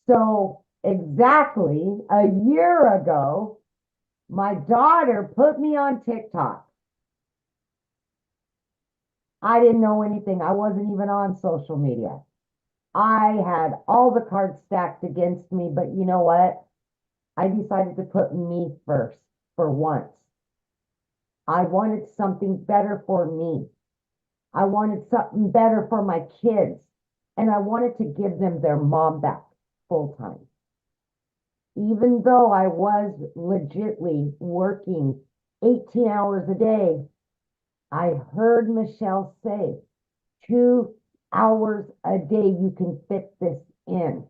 So exactly a year ago, my daughter put me on TikTok. I didn't know anything. I wasn't even on social media. I had all the cards stacked against me, but you know what? I decided to put me first for once. I wanted something better for me. I wanted something better for my kids. And I wanted to give them their mom back full time. Even though I was legitly working 18 hours a day, I heard Michele say, 2 hours a day, you can fit this in.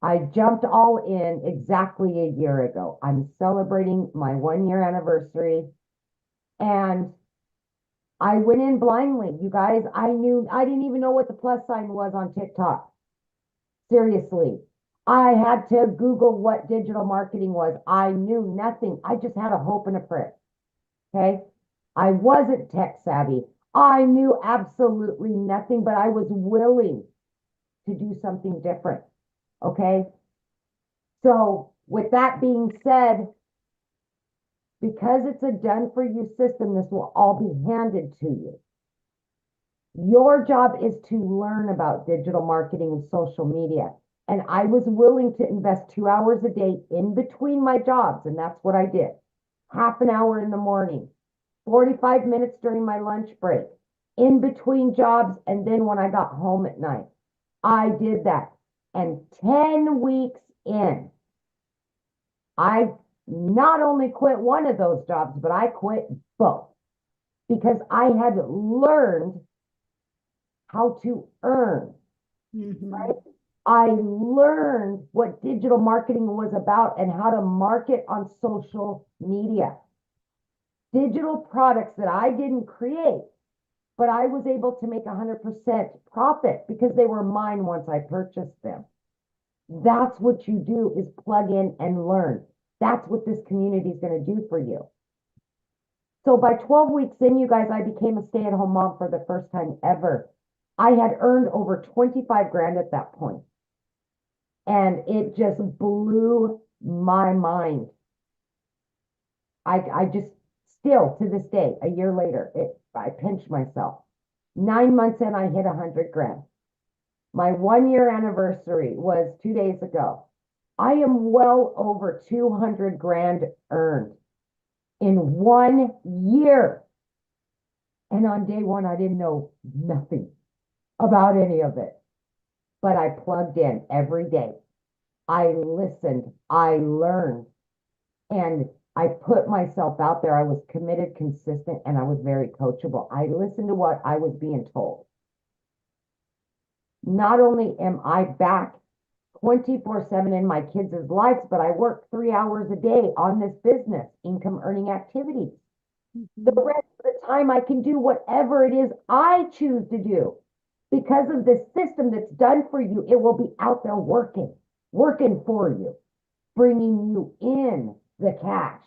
I jumped all in exactly a year ago. I'm celebrating my 1 year anniversary, and I went in blindly. You guys, I didn't even know what the plus sign was on TikTok. Seriously. I had to Google what digital marketing was. I knew nothing. I just had a hope and a prayer. Okay. I wasn't tech savvy. I knew absolutely nothing, but I was willing to do something different. Okay. So with that being said, because it's a done for you system, this will all be handed to you. Your job is to learn about digital marketing and social media. And I was willing to invest 2 hours a day in between my jobs. And that's what I did. Half an hour in the morning, 45 minutes during my lunch break, in between jobs. And then when I got home at night, I did that. And 10 weeks in, I not only quit one of those jobs, but I quit both because I had learned how to earn, right? I learned what digital marketing was about and how to market on social media. Digital products that I didn't create, but I was able to make 100% profit because they were mine once I purchased them. That's what you do, is plug in and learn. That's what this community is going to do for you. So by 12 weeks in, you guys, I became a stay-at-home mom for the first time ever. I had earned over 25 grand at that point. And it just blew my mind. I just still to this day, a year later, I pinch myself. 9 months in, I hit 100 grand. My 1 year anniversary was 2 days ago. I am well over 200 grand earned in 1 year. And on day one, I didn't know nothing about any of it, but I plugged in every day. I listened, I learned, and I put myself out there. I was committed, consistent, and I was very coachable. I listened to what I was being told. Not only am I back 24/7 in my kids' lives, but I work 3 hours a day on this business, income earning activities. The rest of the time I can do whatever it is I choose to do. Because of the system that's done for you, it will be out there working for you, bringing you in the cash.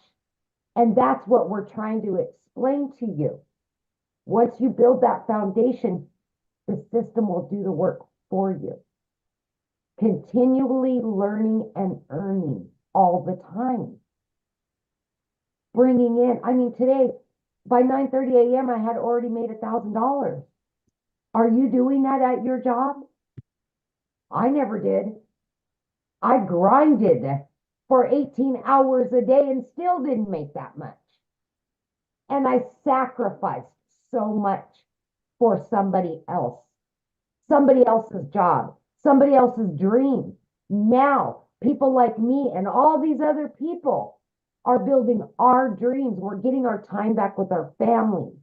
And that's what we're trying to explain to you. Once you build that foundation, the system will do the work for you. Continually learning and earning all the time. Bringing in, I mean, today, by 9:30 a.m., I had already made $1,000. Are you doing that at your job? I never did. I grinded for 18 hours a day and still didn't make that much. And I sacrificed so much for somebody else's job, somebody else's dream. Now, people like me and all these other people are building our dreams. We're getting our time back with our families,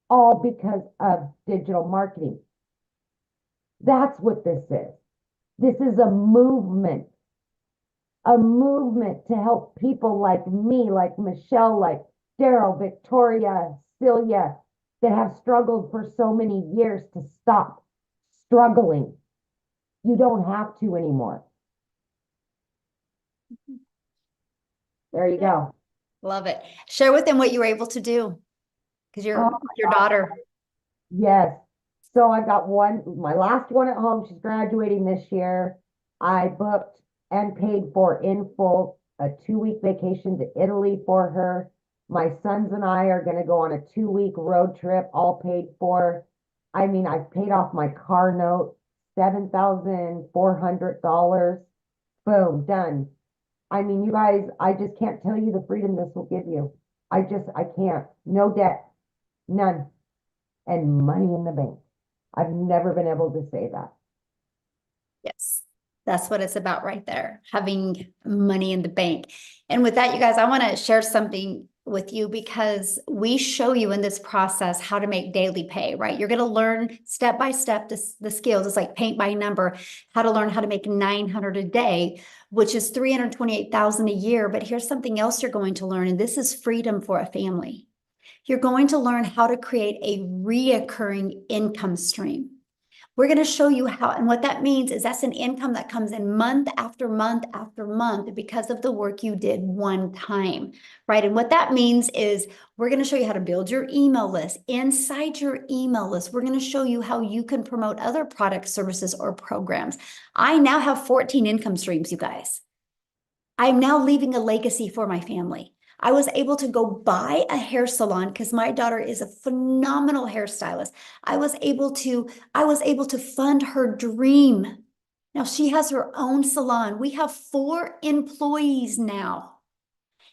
all because of digital marketing. That's what this is. This is a movement to help people like me, like Michele, like Daryl, Victoria, Celia, that have struggled for so many years to stop struggling. You don't have to anymore. There you go. Love it. Share with them what you were able to do because your daughter. Yes. So I got my last one at home. She's graduating this year. I booked and paid for in full a 2-week vacation to Italy for her. My sons and I are going to go on a 2-week road trip, all paid for. I mean, I've paid off my car note, $7,400. Boom, done. I mean, you guys, I just can't tell you the freedom this will give you. I can't. No debt, none, and money in the bank. I've never been able to say that. Yes, that's what it's about right there, having money in the bank. And with that, you guys, I want to share something with you because we show you in this process how to make daily pay, right? You're going to learn step by step the skills. It's like paint by number, how to learn how to make 900 a day, which is 328,000 a year. But here's something else you're going to learn, and this is freedom for a family. You're going to learn how to create a reoccurring income stream. We're going to show you how, and what that means is that's an income that comes in month after month after month because of the work you did one time, right? And what that means is we're going to show you how to build your email list. Inside your email list, we're going to show you how you can promote other products, services, or programs. I now have 14 income streams, you guys. I'm now leaving a legacy for my family. I was able to go buy a hair salon because my daughter is a phenomenal hairstylist. I was able to fund her dream. Now she has her own salon. We have 4 employees now.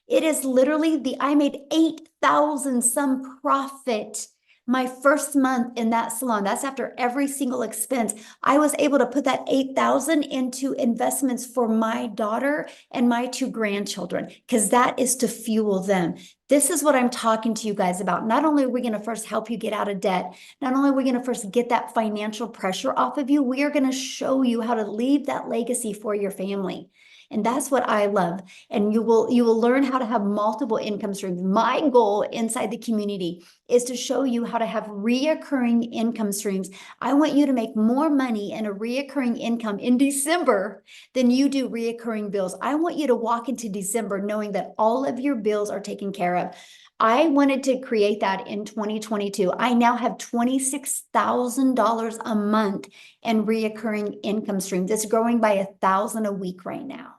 It is literally I made 8,000 some profit my first month in that salon. That's after every single expense. I was able to put that 8,000 into investments for my daughter and my 2 grandchildren, because that is to fuel them. This is what I'm talking to you guys about. Not only are we going to first help you get out of debt, not only are we going to first get that financial pressure off of you, we are going to show you how to leave that legacy for your family. And that's what I love. And you will learn how to have multiple income streams. My goal inside the community is to show you how to have reoccurring income streams. I want you to make more money in a reoccurring income in December than you do reoccurring bills. I want you to walk into December knowing that all of your bills are taken care of. I wanted to create that in 2022. I now have $26,000 a month in reoccurring income streams. It's growing by 1,000 a week right now.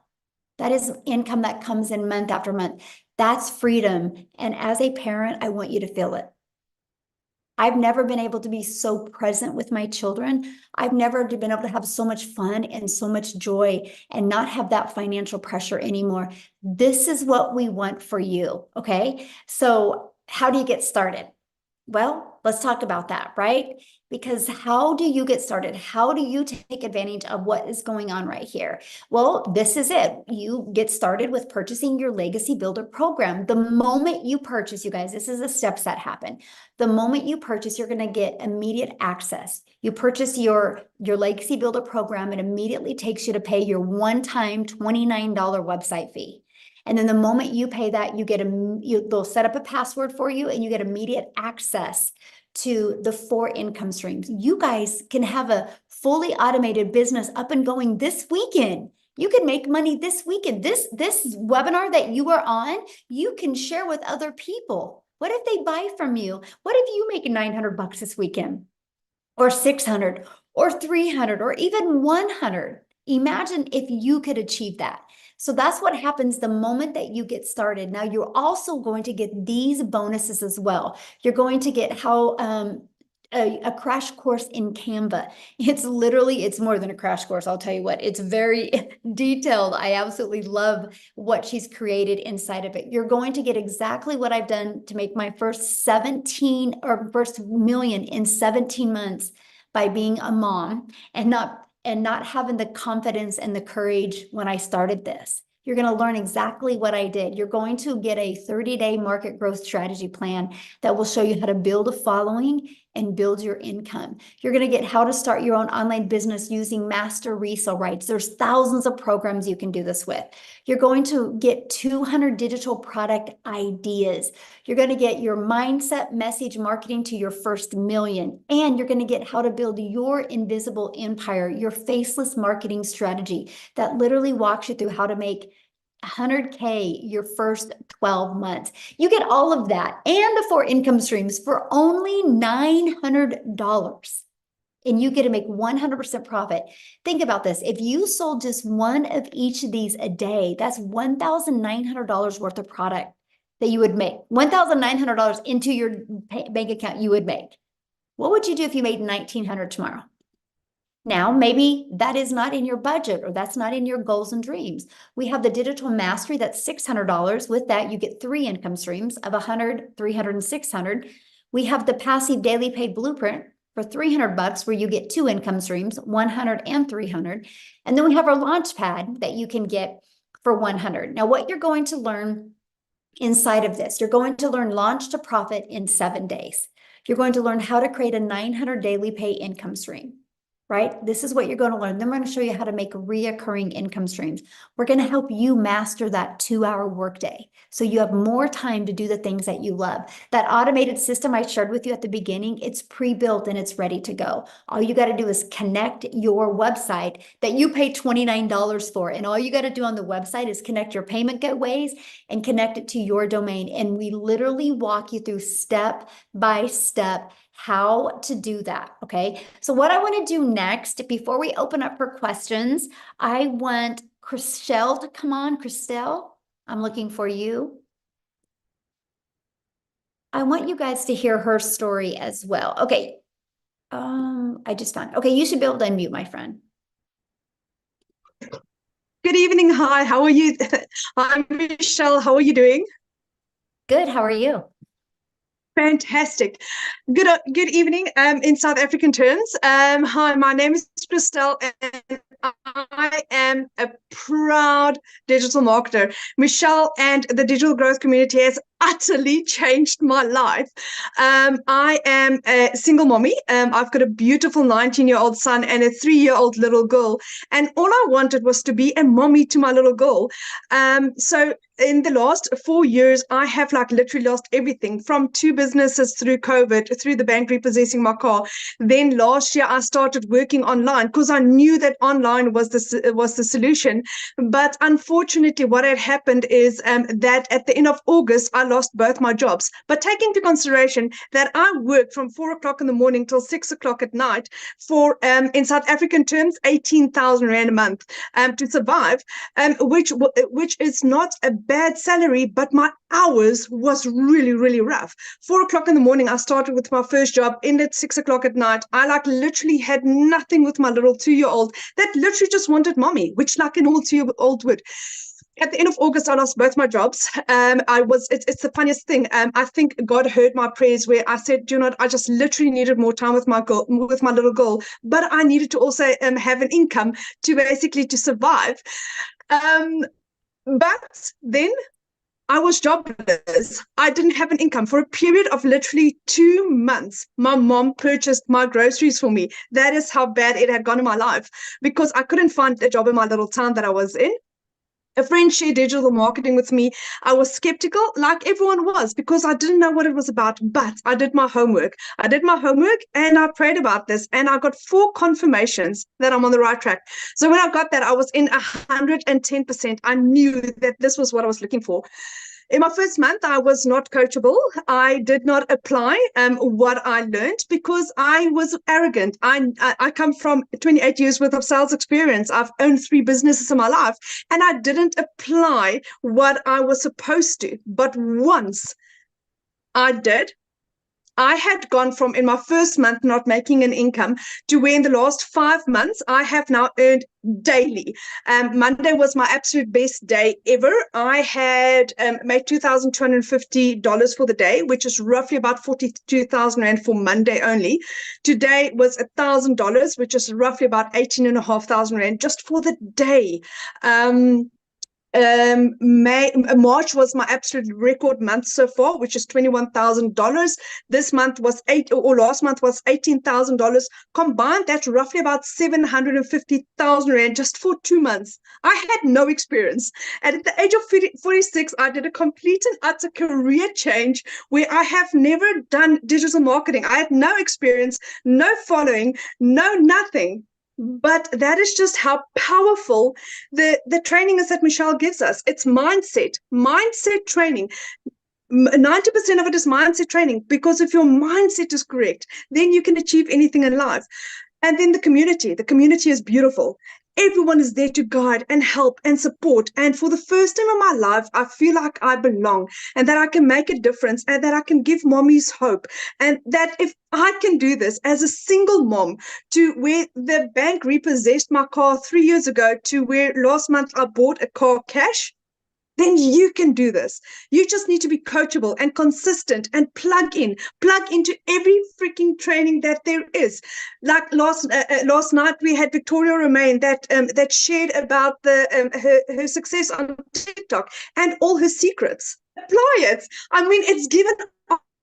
That is income that comes in month after month. That's freedom. And as a parent, I want you to feel it. I've never been able to be so present with my children. I've never been able to have so much fun and so much joy and not have that financial pressure anymore. This is what we want for you, okay? So how do you get started? Well, let's talk about that, right? Because how do you get started? How do you take advantage of what is going on right here? Well, this is it. You get started with purchasing your Legacy Builder program. The moment you purchase, you guys, this is the steps that happen. The moment you purchase, you're going to get immediate access. You purchase your Legacy Builder program, it immediately takes you to pay your one-time $29 website fee. And then the moment you pay that, they'll set up a password for you and you get immediate access to the 4 income streams. You guys can have a fully automated business up and going this weekend. You can make money this weekend. This webinar that you are on, you can share with other people. What if they buy from you? What if you make $900 this weekend? Or 600 or 300 or even 100? Imagine if you could achieve that. So that's what happens the moment that you get started. Now you're also going to get these bonuses as well. You're going to get a crash course in Canva. It's more than a crash course. I'll tell you what, it's very detailed. I absolutely love what she's created inside of it. You're going to get exactly what I've done to make my first first million in 17 months by being a mom and not having the confidence and the courage when I started this. You're going to learn exactly what I did. You're going to get a 30-day market growth strategy plan that will show you how to build a following and build your income. You're going to get how to start your own online business using master resale rights. There's thousands of programs you can do this with. You're going to get 200 digital product ideas. You're going to get your mindset message marketing to your first million. And you're going to get how to build your invisible empire, your faceless marketing strategy that literally walks you through how to make 100K your first 12 months. You get all of that and the 4 income streams for only $900. And you get to make 100% profit. Think about this. If you sold just one of each of these a day, that's $1,900 worth of product that you would make. $1,900 into your bank account you would make. What would you do if you made $1,900 tomorrow? Now, maybe that is not in your budget or that's not in your goals and dreams. We have the digital mastery that's $600. With that, you get 3 income streams of 100, 300, and 600. We have the passive daily paid blueprint for $300 where you get 2 income streams, 100 and 300. And then we have our launch pad that you can get for 100. Now, what you're going to learn inside of this, you're going to learn launch to profit in 7 days. You're going to learn how to create a 900 daily pay income stream. Right? This is what you're going to learn. Then we're going to show you how to make reoccurring income streams. We're going to help you master that 2-hour workday so you have more time to do the things that you love. That automated system I shared with you at the beginning, it's pre-built and it's ready to go. All you got to do is connect your website that you pay $29 for. And all you got to do on the website is connect your payment gateways and connect it to your domain. And we literally walk you through step by step how to do that, okay? So what I want to do next, before we open up for questions, I want Christelle to come on. Christelle, I'm looking for you. I want you guys to hear her story as well. Okay, I just found, okay, you should be able to unmute, my friend. Good evening. Hi, how are you? I'm Michele. How are you doing? Good, how are you? Fantastic. Good evening in South African terms. Hi, my name is Christelle and I am a proud digital marketer. Michele and the digital growth community has utterly changed my life. I am a single mommy. I've got a beautiful 19-year-old son and a 3-year-old little girl. And all I wanted was to be a mommy to my little girl. So in the last 4 years, I have literally lost everything from 2 businesses through COVID, through the bank repossessing my car. Then last year, I started working online because I knew that online was the solution. But unfortunately, what had happened is that at the end of August, I lost both my jobs. But take into consideration that I worked from 4 o'clock in the morning till 6 o'clock at night for, in South African terms, 18,000 Rand a month to survive, which is not a bad salary, but my hours was really, really rough. 4 o'clock in the morning, I started with my first job, ended 6 o'clock at night. I literally had nothing with my little 2-year-old that literally just wanted mommy, which an all 2-year-old would. At the end of August, I lost both my jobs. It's the funniest thing. I think God heard my prayers where I said, do you know what? I just literally needed more time with my little girl, but I needed to also have an income to survive. But then I was jobless. I didn't have an income for a period of literally 2 months. My mom purchased my groceries for me. That is how bad it had gone in my life because I couldn't find a job in my little town that I was in. A friend shared digital marketing with me. I was skeptical, like everyone was, because I didn't know what it was about, but I did my homework. And I prayed about this and I got 4 confirmations that I'm on the right track. So when I got that, I was in 110%. I knew that this was what I was looking for. In my first month, I was not coachable. I did not apply what I learned because I was arrogant. I come from 28 years worth of sales experience. I've owned 3 businesses in my life, and I didn't apply what I was supposed to. But once I did, I had gone from in my first month not making an income to where in the last 5 months I have now earned daily. Monday was my absolute best day ever. I had made $2,250 for the day, which is roughly about 42,000 Rand for Monday only. Today was $1,000, which is roughly about 18,500 Rand just for the day. March was my absolute record month so far, which is $21,000. This month was last month was $18,000. Combined, that's roughly about 750,000 rand just for 2 months. I had no experience. And at the age of 46, I did a complete and utter career change where I have never done digital marketing. I had no experience, no following, no nothing. But that is just how powerful the training is that Michele gives us. It's mindset training. 90% of it is mindset training, because if your mindset is correct, then you can achieve anything in life. And then the community is beautiful. Everyone is there to guide and help and support. And for the first time in my life, I feel like I belong and that I can make a difference and that I can give mommies hope. And that if I can do this as a single mom, to where the bank repossessed my car 3 years ago, to where last month I bought a car cash, then you can do this. You just need to be coachable and consistent and plug into every freaking training that there is. Like last night, we had Victoria Romain that shared about her success on TikTok and all her secrets. Apply it. I mean, it's given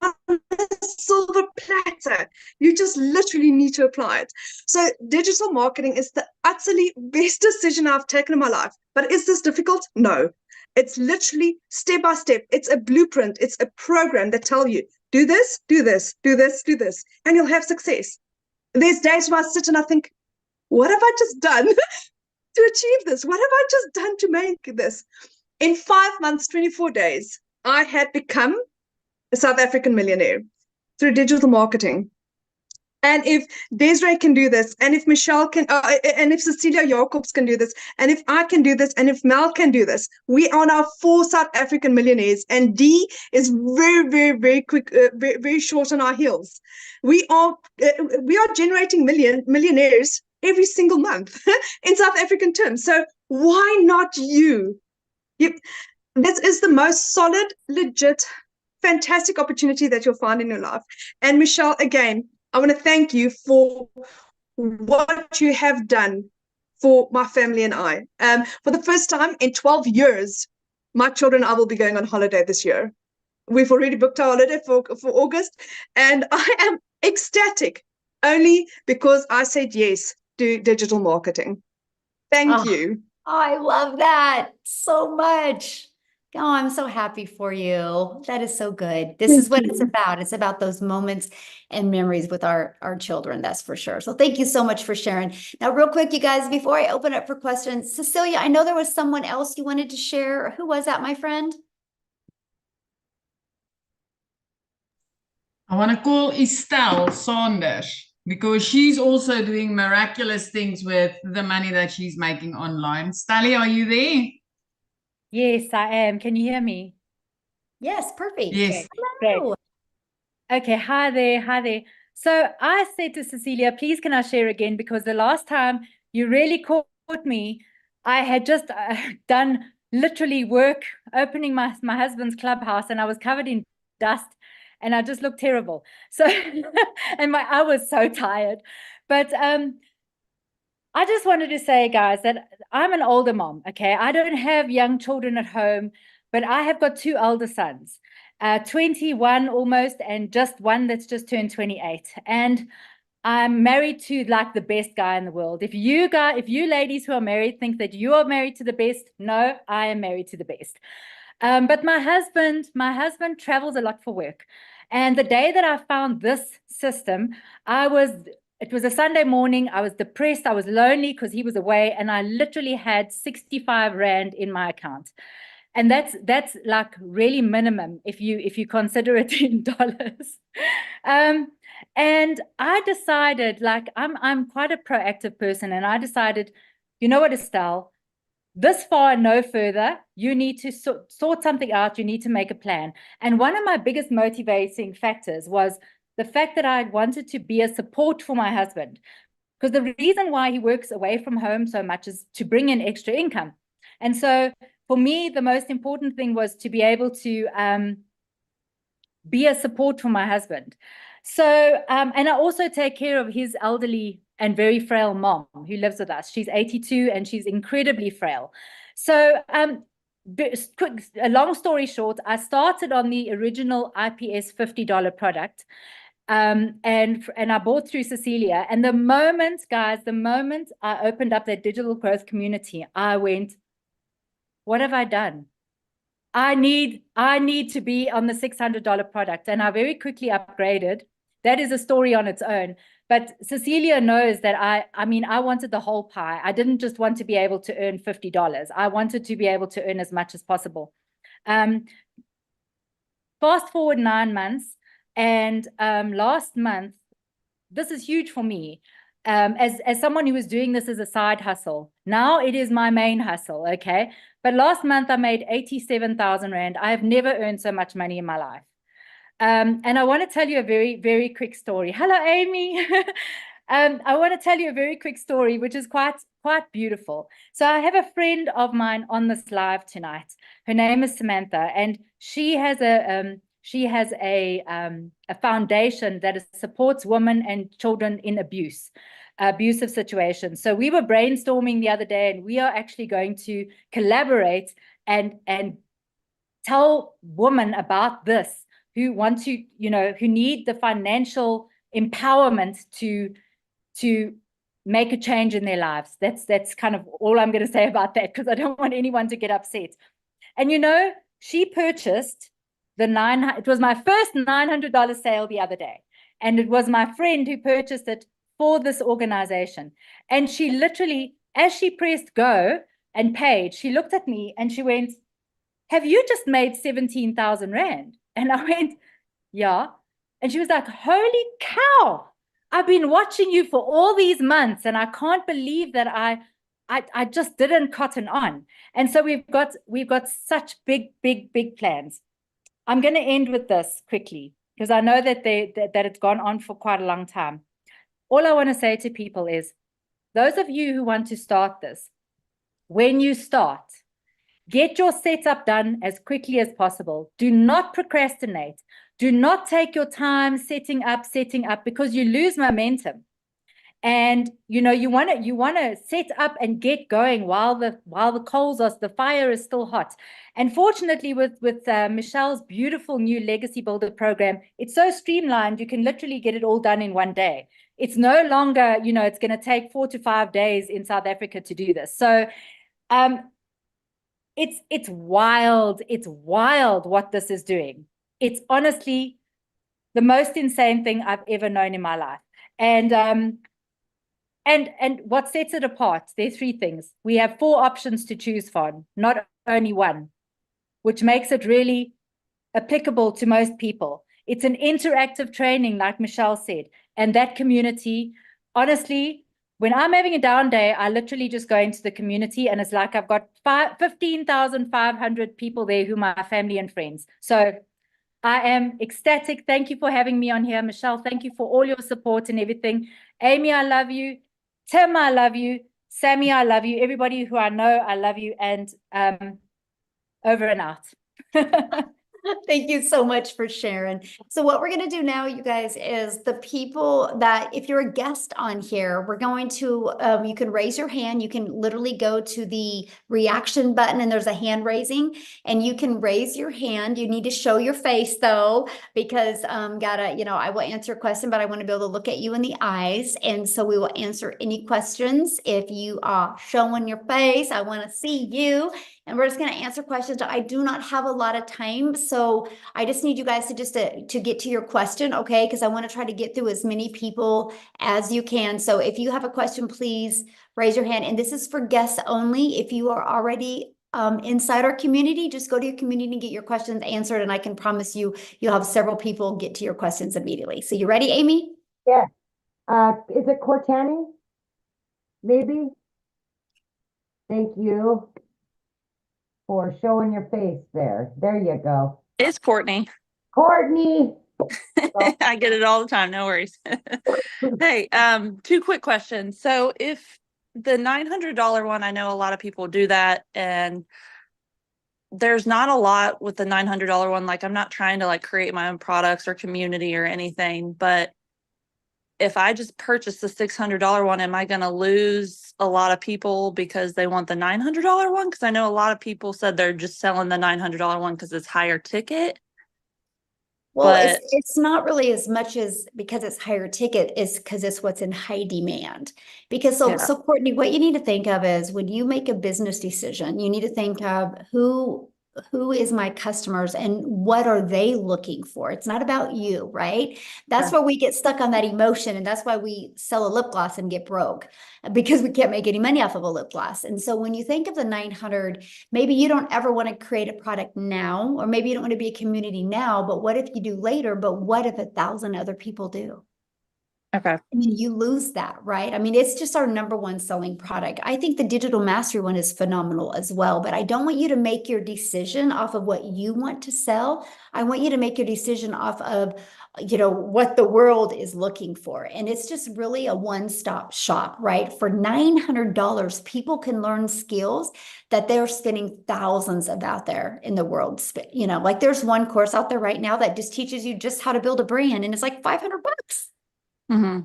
on a silver platter. You just literally need to apply it. So digital marketing is the utterly best decision I've taken in my life. But is this difficult? No. It's literally step by step. It's a blueprint. It's a program that tells you, do this, do this, do this, do this, and you'll have success. There's days where I sit and I think, what have I just done to achieve this? What have I just done to make this? In 5 months, 24 days, I had become a South African millionaire through digital marketing. And if Desiree can do this, and if Michele can, and if Cecilia Jacobs can do this, and if I can do this, and if Mel can do this, we are now 4 South African millionaires, and D is very, very, very quick, very short on our heels. We are generating millionaires every single month in South African terms. So why not you? This is the most solid, legit, fantastic opportunity that you'll find in your life. And Michele, again, I want to thank you for what you have done for my family and I. For the first time in 12 years, my children and I will be going on holiday this year. We've already booked our holiday for August, and I am ecstatic only because I said yes to digital marketing. Thank you. I love that so much. Oh, I'm so happy for you. That is so good. This is what it's about. It's about those moments and memories with our children, that's for sure. So thank you so much for sharing. Now, real quick, you guys, before I open up for questions, Cecilia, I know there was someone else you wanted to share. Who was that, my friend? I want to call Estelle Saunders, because she's also doing miraculous things with the money that she's making online. Stally, are you there? Yes, I am. Can you hear me? Yes, perfect. Yes. Hello. Okay, hi there, hi there. So I said to Cecilia, please can I share again? Because the last time you really caught me, I had just done literally work opening my husband's clubhouse, and I was covered in dust and I just looked terrible. So and I was so tired. But I just wanted to say, guys, that I'm an older mom, okay? I don't have young children at home, but I have got 2 elder sons, 21 almost, and just one that's just turned 28. And I'm married to like the best guy in the world. If you ladies who are married think that you are married to the best, no, I am married to the best. But my husband travels a lot for work. And the day that I found this system, it was a Sunday morning. I was depressed. I was lonely because he was away, and I literally had 65 Rand in my account. And that's like really minimum if you consider it in dollars. And I decided, like, I'm quite a proactive person, and I decided, you know what, Estelle, this far and no further, you need to sort something out. You need to make a plan. And one of my biggest motivating factors was the fact that I wanted to be a support for my husband, because the reason why he works away from home so much is to bring in extra income. And so for me, the most important thing was to be able to be a support for my husband. So, and I also take care of his elderly and very frail mom who lives with us. She's 82 and she's incredibly frail. So a long story short, I started on the original IPS $50 product. And I bought through Cecilia. And the moment, guys, the moment I opened up that digital growth community, I went, what have I done? I need to be on the $600 product. And I very quickly upgraded. That is a story on its own. But Cecilia knows that I mean, I wanted the whole pie. I didn't just want to be able to earn $50. I wanted to be able to earn as much as possible. Fast forward 9 months, and last month, this is huge for me. As someone who was doing this as a side hustle, now it is my main hustle, okay? But last month I made 87,000 Rand. I have never earned so much money in my life. And I want to tell you a very, very quick story. Hello, Amy. I want to tell you a very quick story, which is quite beautiful. So I have a friend of mine on this live tonight. Her name is Samantha, and she has a foundation that supports women and children in abusive situations. So we were brainstorming the other day, and we are actually going to collaborate and tell women about this who want to, who need the financial empowerment to make a change in their lives. That's kind of all I'm going to say about that, because I don't want anyone to get upset. And she purchased it was my first $900 sale the other day. And it was my friend who purchased it for this organization. And she literally, as she pressed go and paid, she looked at me and she went, "Have you just made 17,000 Rand?" And I went, "Yeah." And she was like, "Holy cow. I've been watching you for all these months, and I can't believe that I just didn't cotton on." And so we've got such big plans. I'm going to end with this quickly, because I know that it's gone on for quite a long time. All I want to say to people is, those of you who want to start this, when you start, get your setup done as quickly as possible. Do not procrastinate. Do not take your time setting up, because you lose momentum. And you want to set up and get going while the fire is still hot. And fortunately, with Michele's beautiful new Legacy Builder program, it's so streamlined, you can literally get it all done in one day. It's no longer, it's going to take 4 to 5 days in South Africa to do this. So it's wild. It's wild what this is doing. It's honestly the most insane thing I've ever known in my life. And what sets it apart, there are 3 things. We have 4 options to choose from, not only one, which makes it really applicable to most people. It's an interactive training, like Michele said, and that community, honestly, when I'm having a down day, I literally just go into the community, and it's like I've got 15,500 people there who are my family and friends. So I am ecstatic. Thank you for having me on here. Michele, thank you for all your support and everything. Amy, I love you. Tim, I love you. Sammy, I love you. Everybody who I know, I love you. And over and out. Thank you so much for sharing. So what we're going to do now, you guys, is the people that, if you're a guest on here, we're going to, you can raise your hand. You can literally go to the reaction button, and there's a hand raising, and you can raise your hand. You need to show your face though, because I will answer a question, but I want to be able to look at you in the eyes. And so we will answer any questions. If you are showing your face, I want to see you. And we're just going to answer questions. I do not have a lot of time, so I just need you guys to get to your question, okay? Because I want to try to get through as many people as you can. So if you have a question, please raise your hand. And this is for guests only. If you are already inside our community, just go to your community and get your questions answered. And I can promise you, you'll have several people get to your questions immediately. So you ready, Amy? Yeah. Is it Cortani? Maybe? Thank you for showing your face there. There you go. It's Courtney. Courtney. I get it all the time. No worries. Hey, 2 quick questions. So if the $900 one, I know a lot of people do that, and there's not a lot with the $900 one. Like, I'm not trying to create my own products or community or anything, but if I just purchase the $600 one, am I going to lose a lot of people because they want the $900 one? Because I know a lot of people said they're just selling the $900 one because it's higher ticket. Well, But it's not really as much as because it's higher ticket, is because it's what's in high demand. Because Yeah. so Courtney, what you need to think of is when you make a business decision, you need to think of who is my customers and what are they looking for? It's not about you, right? That's Yeah. where we get stuck on that emotion. And that's why we sell a lip gloss and get broke because we can't make any money off of a lip gloss. And so when you think of the 900, maybe you don't ever want to create a product now, or maybe you don't want to be a community now, but what if you do later? But what if 1,000 other people do? Okay. I mean, you lose that, right? I mean, it's just our number one selling product. I think the digital mastery one is phenomenal as well, but I don't want you to make your decision off of what you want to sell. I want you to make your decision off of, what the world is looking for. And it's just really a one-stop shop, right? For $900, people can learn skills that they're spending thousands of out there in the world. Like there's one course out there right now that just teaches you just how to build a brand, and it's like $500. Mm-hmm.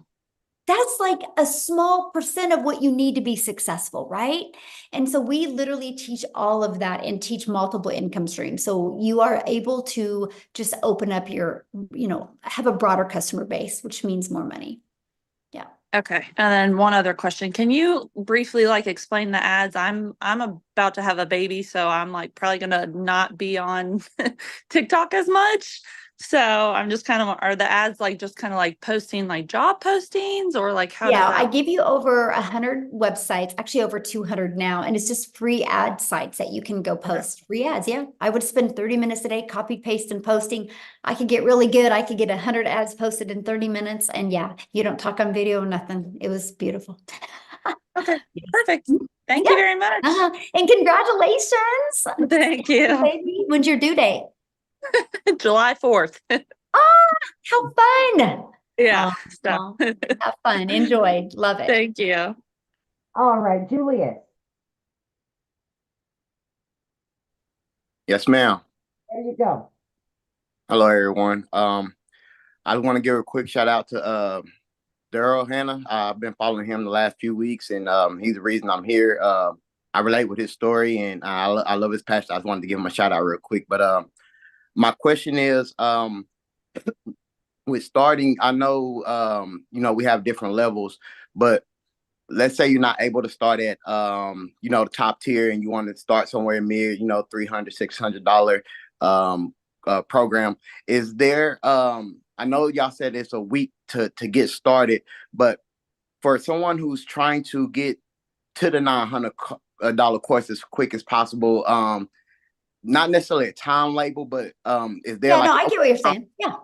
That's like a small percent of what you need to be successful, right? And so we literally teach all of that and teach multiple income streams. So you are able to just open up have a broader customer base, which means more money. Yeah. Okay. And then one other question. Can you briefly explain the ads? I'm about to have a baby, so I'm probably gonna not be on TikTok as much. So I'm just are the ads just posting job postings, or how does that? I give you over 100 websites, actually over 200 now, and it's just free ad sites that you can go post. Free ads, yeah. I would spend 30 minutes a day copy, paste, and posting. I could get really good. I could get 100 ads posted in 30 minutes, and yeah, you don't talk on video, nothing. It was beautiful. Okay, perfect. Thank you very much. And congratulations. Thank you. Baby, when's your due date? July 4th. How fun. Yeah. Have fun. Enjoy. Love it. Thank you. All right, Julius. Yes, ma'am. There you go. Hello, everyone. I want to give a quick shout out to Daryl Hannah. I've been following him the last few weeks, and he's the reason I'm here. I relate with his story, and I love his passion. I just wanted to give him a shout out real quick. But my question is, with starting, I know we have different levels, but let's say you're not able to start at the top tier, and you want to start somewhere mid, $300, $600 program. Is there I know y'all said it's a week to get started, but for someone who's trying to get to the $900 course as quick as possible, not necessarily a time label, but is there I get what you're saying. Yeah.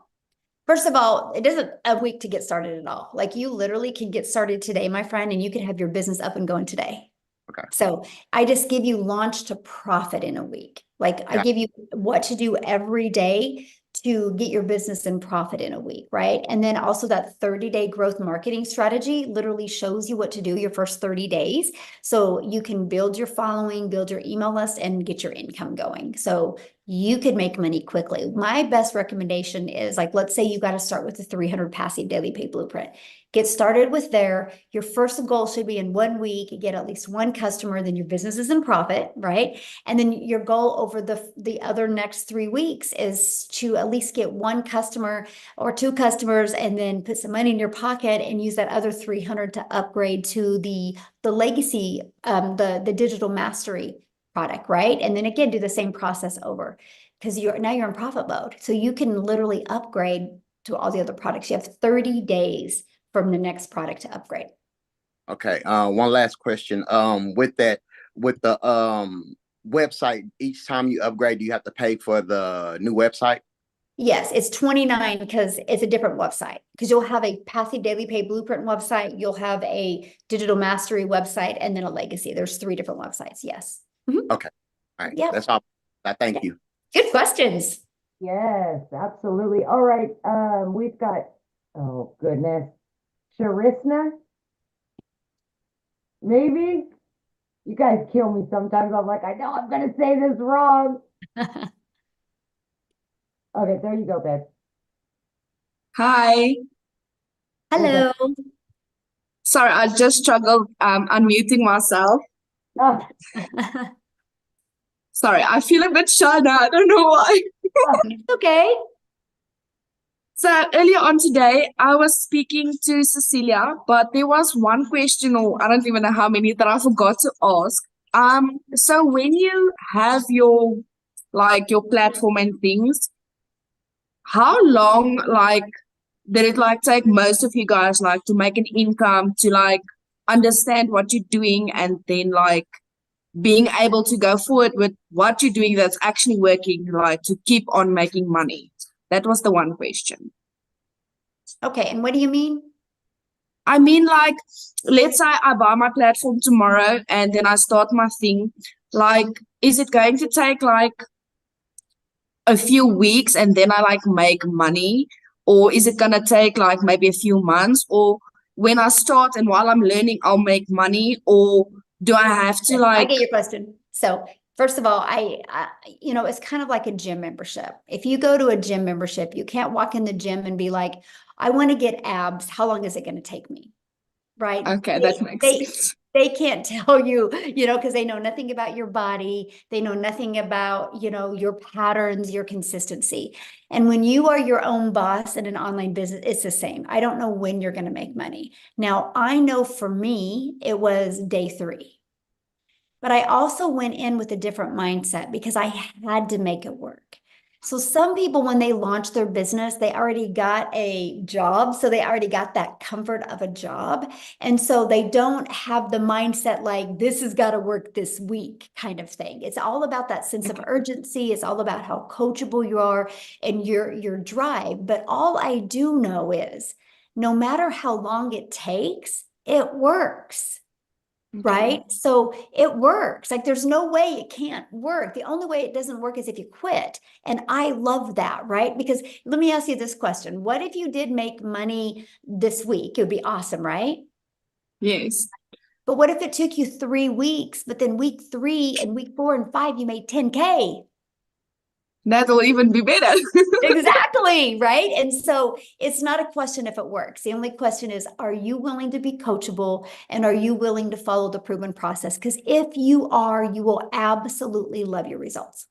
First of all, it isn't a week to get started at all. You literally can get started today, my friend, and you can have your business up and going today. Okay. So I just give you launch to profit in a week. I give you what to do every day to get your business in profit in a week, right? And then also that 30-day growth marketing strategy literally shows you what to do your first 30 days. So you can build your following, build your email list, and get your income going. So you could make money quickly. My best recommendation is let's say you got to start with the 300 passive daily pay blueprint. Get started with there. Your first goal should be in 1 week, get at least one customer, then your business is in profit, right? And then your goal over the other next 3 weeks is to at least get one customer or two customers, and then put some money in your pocket and use that other 300 to upgrade to the legacy, the digital mastery product, right? And then again, do the same process over, because you're in profit mode. So you can literally upgrade to all the other products. You have 30 days from the next product to upgrade. Okay. One last question. With the website, each time you upgrade, do you have to pay for the new website? Yes, it's $29 because it's a different website. Because you'll have a passive daily pay blueprint website, you'll have a digital mastery website, and then a legacy. There's 3 different websites. Yes. Mm-hmm. Okay. All right. Yeah. That's all. Thank you. Good questions. Yes, absolutely. All right. We've got, oh goodness, Sharisna. Maybe you guys kill me sometimes. I'm I know I'm gonna say this wrong. Okay, there you go, babe. Hi. Hello. Sorry, I just struggled unmuting myself. Oh, Sorry, I feel a bit shy now. I don't know why. Okay. So earlier on today, I was speaking to Cecilia, but there was one question, or I don't even know how many, that I forgot to ask. So when you have your platform and things, how long did it take most of you guys to make an income, to understand what you're doing, and then being able to go forward with what you're doing that's actually working, to keep on making money? That was the one question. Okay. And what do you mean? I mean, let's say I buy my platform tomorrow and then I start my thing. Is it going to take a few weeks and then I make money? Or is it gonna take maybe a few months? Or when I start and while I'm learning, I'll make money? Or do I have to I get your question. So first of all, it's kind of like a gym membership. If you go to a gym membership, you can't walk in the gym and be like, I want to get abs. How long is it going to take me? Right? Okay, that makes sense. They can't tell you, because they know nothing about your body. They know nothing about, your patterns, your consistency. And when you are your own boss in an online business, it's the same. I don't know when you're going to make money. Now, I know for me, it was day 3. But I also went in with a different mindset because I had to make it work. So some people, when they launch their business, they already got a job. So they already got that comfort of a job. And so they don't have the mindset like, this has got to work this week kind of thing. It's all about that sense of urgency. It's all about how coachable you are and your drive. But all I do know is no matter how long it takes, it works. Right? So it works. There's no way it can't work. The only way it doesn't work is if you quit. And I love that, right? Because let me ask you this question. What if you did make money this week? It would be awesome, right? Yes. But what if it took you 3 weeks, but then week 3 and week 4 and 5, you made 10K? That'll even be better. Exactly, right? And so it's not a question if it works. The only question is, are you willing to be coachable and are you willing to follow the proven process? Because if you are, you will absolutely love your results.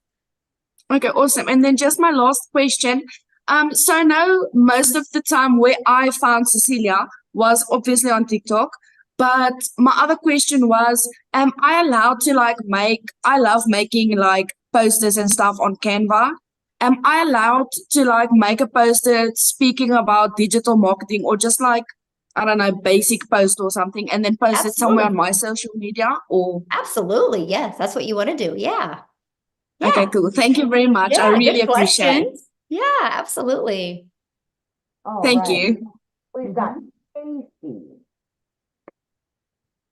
Okay, awesome. And then just my last question. So I know most of the time where I found Cecilia was obviously on TikTok, but my other question was, am I allowed to I love making posters and stuff on Canva. Am I allowed to make a poster speaking about digital marketing, or just I don't know, basic post or something, and then post it somewhere on my social media? Or Absolutely, yes, that's what you want to do. Yeah. Okay, cool. Thank you very much. Yeah, I really good appreciate it. questions. Yeah, absolutely. all Thank right. you. We've got Stacy.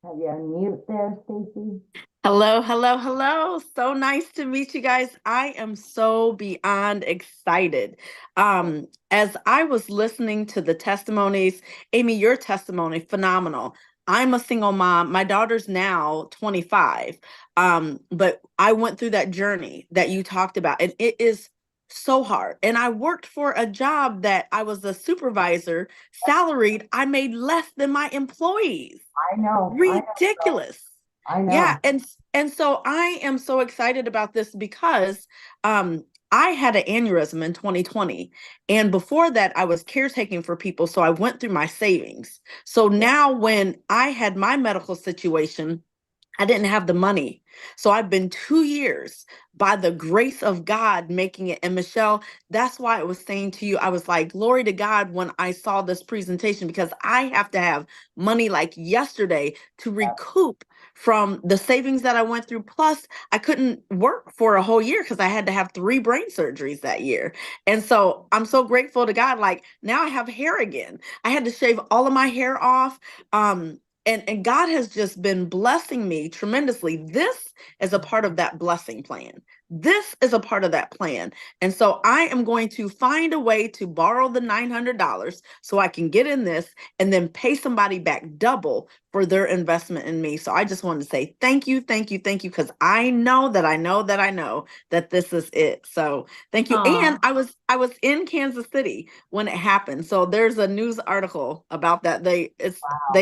Have you unmute there, Stacy? Hello, hello, hello. So nice to meet you guys. I am so beyond excited. As I was listening to the testimonies, Amy, your testimony, phenomenal. I'm a single mom. My daughter's now 25. But I went through that journey that you talked about, and it is so hard. And I worked for a job that I was a supervisor, salaried. I made less than my employees. I know. Ridiculous. I know. Yeah, and so I am so excited about this because I had an aneurysm in 2020, and before that I was caretaking for people, so I went through my savings. So now when I had my medical situation, I didn't have the money. So I've been 2 years by the grace of God making it. And Michele, that's why I was saying to you, I was like, glory to God when I saw this presentation, because I have to have money like yesterday to recoup from the savings that I went through. Plus, I couldn't work for a whole year because I had to have 3 brain surgeries that year. And so I'm so grateful to God. Like now I have hair again. I had to shave all of my hair off. And God has just been blessing me tremendously. This is a part of that blessing plan. This is a part of that plan. And so I am going to find a way to borrow the $900 so I can get in this and then pay somebody back double for their investment in me. So I just wanted to say thank you, thank you, thank you, because I know that this is it. So thank you. Aw. And I was in Kansas City when it happened. So there's a news article about that. They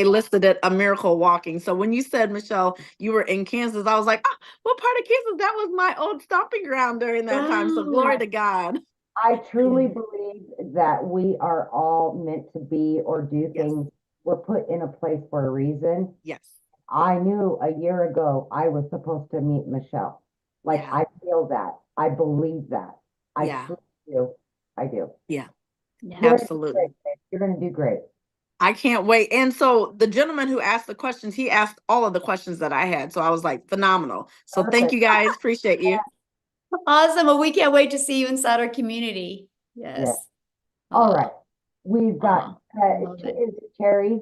listed it a miracle walking. So when you said, Michele, you were in Kansas, I was like, oh, what part of Kansas? That was my old stomping ground during that time. So glory to God. I truly believe that we are all meant to be or do things. We're put in a place for a reason. Yes. I knew a year ago I was supposed to meet Michele. Like, I feel that. I believe that. I truly do. I do. Yeah. You're Absolutely. You're going to do great. I can't wait. And so the gentleman who asked the questions, he asked all of the questions that I had. So I was like, phenomenal. So thank you guys. Appreciate you. Awesome. Well, we can't wait to see you inside our community. Yes. Yeah. All right. We've got, is it Terry?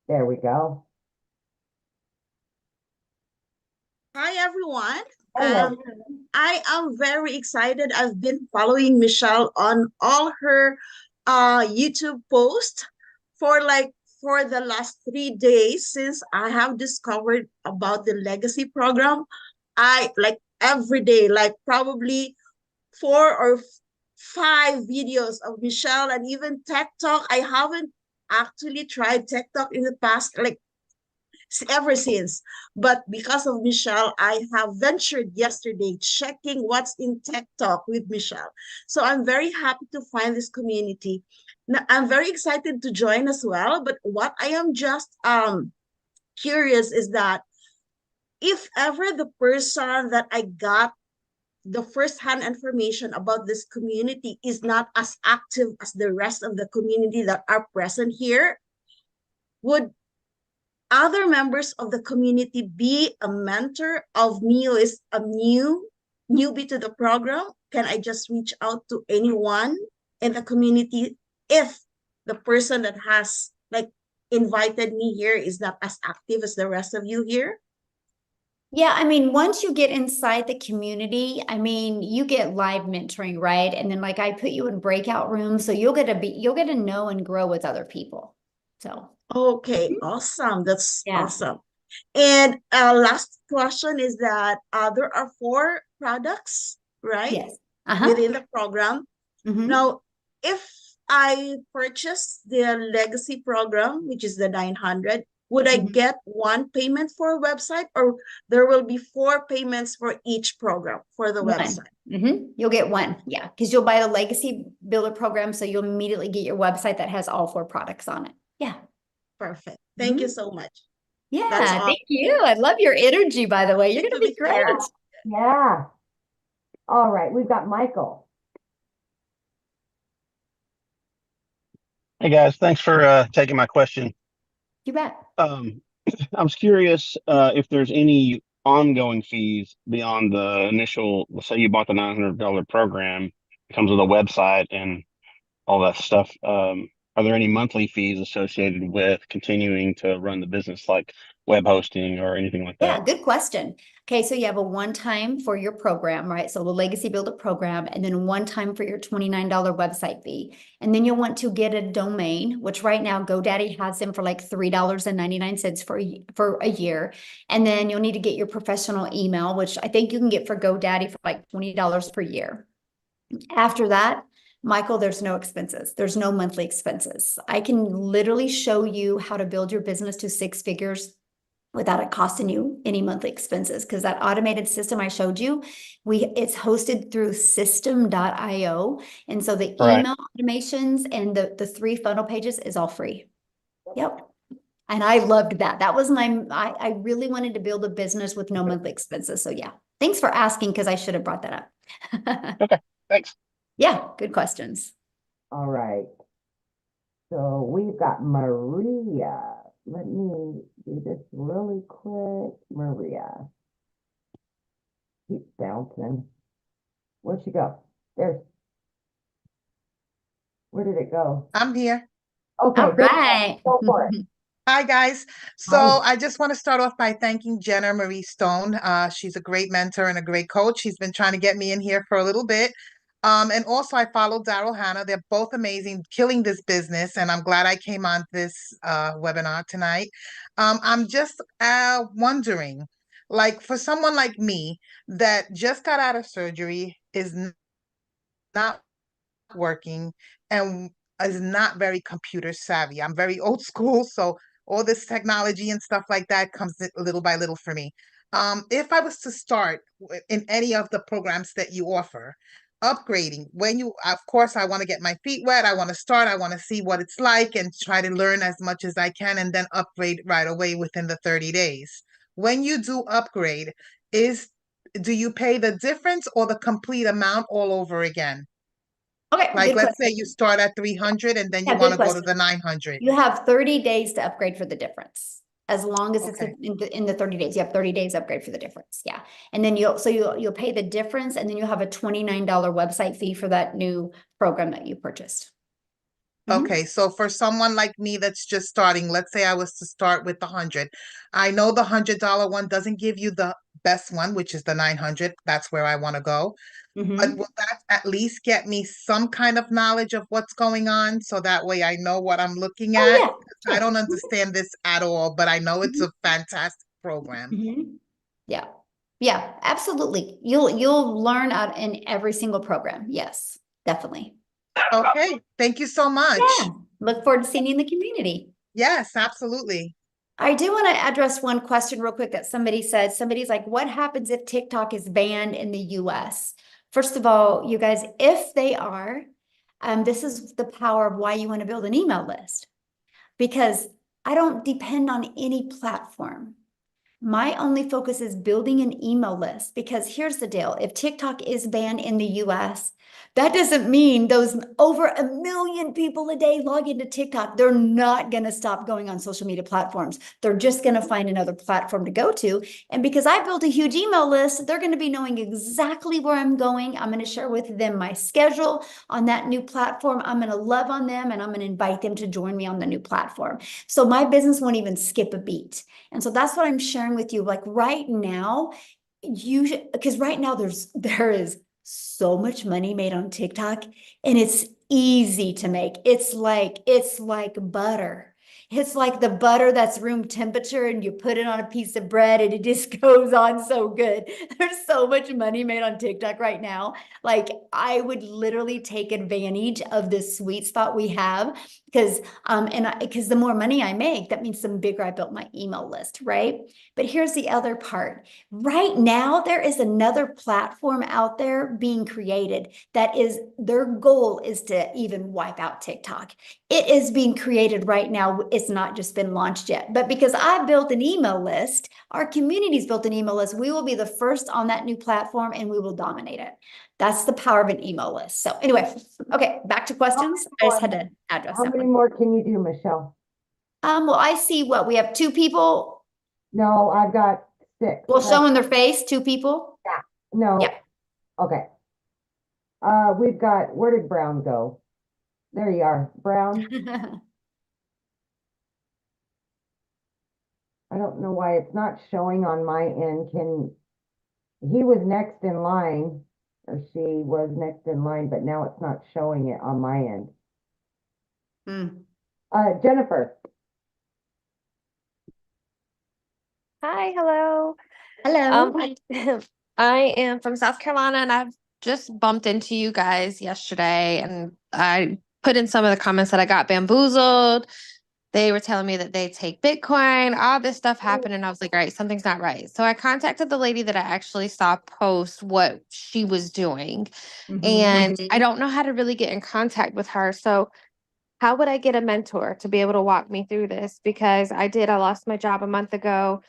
There we go. Hi, everyone. Hello. I am very excited. I've been following Michele on all her YouTube posts for the last 3 days since I have discovered about the legacy program. I like every day, like probably 4 or 5 videos of Michele, and even TikTok. I haven't actually tried TikTok in the past, like ever since. But because of Michele, I have ventured yesterday checking what's in TikTok with Michele. So I'm very happy to find this community. Now, I'm very excited to join as well. But what I am just curious is that if ever the person that I got the first-hand information about this community is not as active as the rest of the community that are present here, would other members of the community be a mentor of me who is a newbie to the program? Can I just reach out to anyone in the community if the person that has like invited me here is not as active as the rest of you here? Yeah, I mean, once you get inside the community, I mean, you get live mentoring, right? And then like I put you in breakout rooms, so you'll get to know and grow with other people. So okay, awesome. That's awesome. And last question is that there are 4 products, right? Yes. Within the program. Now, if I purchase the legacy program, which is the 900, would I get one payment for a website, or there will be 4 payments for each program for the website? You'll get one. Yeah. Because you'll buy the legacy builder program. So you'll immediately get your website that has all 4 products on it. Yeah. Perfect. Thank you so much. Yeah. That's all. Thank you. I love your energy, by the way. You're going to be great. Yeah. All right. We've got Michael. Hey guys, thanks for taking my question. You bet. I was curious if there's any ongoing fees beyond the initial, let's say you bought the $900 program, it comes with a website and all that stuff. Are there any monthly fees associated with continuing to run the business, like web hosting or anything like that? Yeah, good question. Okay, so you have a one-time for your program, right? So the Legacy Builder program, and then one time for your $29 website fee. And then you'll want to get a domain, which right now GoDaddy has them for like $3.99 for a year. And then you'll need to get your professional email, which I think you can get for GoDaddy for like $20 per year. After that, Michael, there's no expenses. There's no monthly expenses. I can literally show you how to build your business to 6 figures without it costing you any monthly expenses, because that automated system I showed you, it's hosted through system.io. And so the email automations and the 3 funnel pages is all free. Yep. And I loved that. That was I really wanted to build a business with no monthly expenses. So yeah, thanks for asking, because I should have brought that up. Okay, thanks. Yeah, good questions. All right. So we've got Maria. Let me do this really quick. Maria. Keep bouncing. Where'd she go? Where did it go? I'm here. Okay. All right. Go for it. Hi, guys. So Hi. I just want to start off by thanking Jenna Marie Stone. She's a great mentor and a great coach. She's been trying to get me in here for a little bit. And also I follow Daryl Hannah. They're both amazing, killing this business. And I'm glad I came on this webinar tonight. I'm just wondering, like for someone like me that just got out of surgery, is not working and is not very computer savvy. I'm very old school, so all this technology and stuff like that comes little by little for me. If I was to start in any of the programs that you offer, upgrading, when you, of course, I want to get my feet wet, I want to start, I want to see what it's like and try to learn as much as I can and then upgrade right away within the 30 days. When you do upgrade, do you pay the difference or the complete amount all over again? Okay, Like, good let's say question. you start at 300 and then you Yeah, want good to go to question. the 900. You have 30 days to upgrade for the difference. As long as it's Okay. in the 30 days, you have 30 days upgrade for the difference. Yeah. And then you'll pay the difference and then you'll have a $29 website fee for that new program that you purchased. Okay, so for someone like me that's just starting, let's say I was to start with the 100. I know the $100 one doesn't give you the best one, which is the 900. That's where I want to go. But will that at least get me some kind of knowledge of what's going on so that way I know what I'm looking Oh at? yeah, 'Cause I sure. don't understand this at all, but I know it's a fantastic program. Yeah. Yeah, absolutely. You'll learn out in every single program. Yes, definitely. Okay, thank you so much. Yeah. Look forward to seeing you in the community. Yes, absolutely. I do want to address one question real quick that somebody said. Somebody's like, what happens if TikTok is banned in the US? First of all, you guys, if they are, this is the power of why you want to build an email list. Because I don't depend on any platform. My only focus is building an email list because here's the deal. If TikTok is banned in the US, that doesn't mean those over 1 million people a day log into TikTok. They're not going to stop going on social media platforms. They're just going to find another platform to go to. And because I built a huge email list, they're going to be knowing exactly where I'm going. I'm going to share with them my schedule on that new platform. I'm going to love on them and I'm going to invite them to join me on the new platform. So my business won't even skip a beat. And so that's what I'm sharing with you. Like right now, because right now there is so much money made on TikTok and it's easy to make. It's like butter. It's like the butter that's room temperature and you put it on a piece of bread and it just goes on so good. There's so much money made on TikTok right now. Like I would literally take advantage of this sweet spot we have because because the more money I make, that means the bigger I built my email list, right? But here's the other part. Right now, there is another platform out there being created that is their goal is to even wipe out TikTok. It is being created right now. It's not just been launched yet, but because I built an email list, our community's built an email list, we will be the first on that new platform and we will dominate it. That's the power of an email list. So anyway, okay, back to questions. I just had to address How that many one. more can you do, Michelle? Well, I see what we have 2 people. No, I've got 6. Well, showing their face, 2 people. Yeah. No. Yeah. Okay. We've got, where did Brown go? There you are, Brown. I don't know why it's not showing on my end. He was next in line, or she was next in line, but now it's not showing it on my end. Jennifer. Hi, hello. Hello. I am from South Carolina and I've just bumped into you guys yesterday and I put in some of the comments that I got bamboozled. They were telling me that they take Bitcoin, all this stuff happened, and I was like, all right, something's not right. So I contacted the lady that I actually saw post what she was doing. And I don't know how to really get in contact with her. So how would I get a mentor to be able to walk me through this? Because I lost my job a month ago.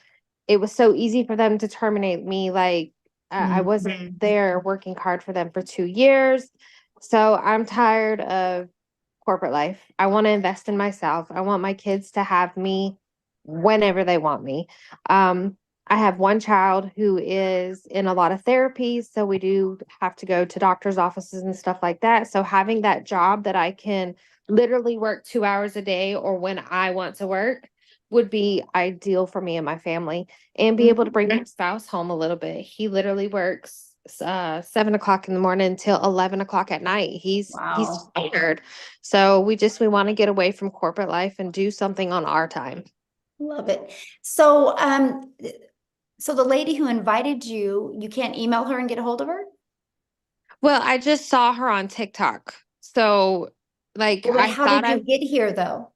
It was so easy for them to terminate me. Like I wasn't there working hard for them for 2 years. So I'm tired of corporate life. I want to invest in myself. I want my kids to have me whenever they want me. I have one child who is in a lot of therapies, so we do have to go to doctor's offices and stuff like that. So having that job that I can literally work 2 hours a day or when I want to work would be ideal for me and my family, and be able to bring my spouse home a little bit. He literally works 7 o'clock in the morning till 11 o'clock at night. He's Wow. tired. So we want to get away from corporate life and do something on our time. Love it. So, so the lady who invited you, you can't email her and get a hold of her? Well, I just saw her on TikTok. So like Well, I how thought did you get here though?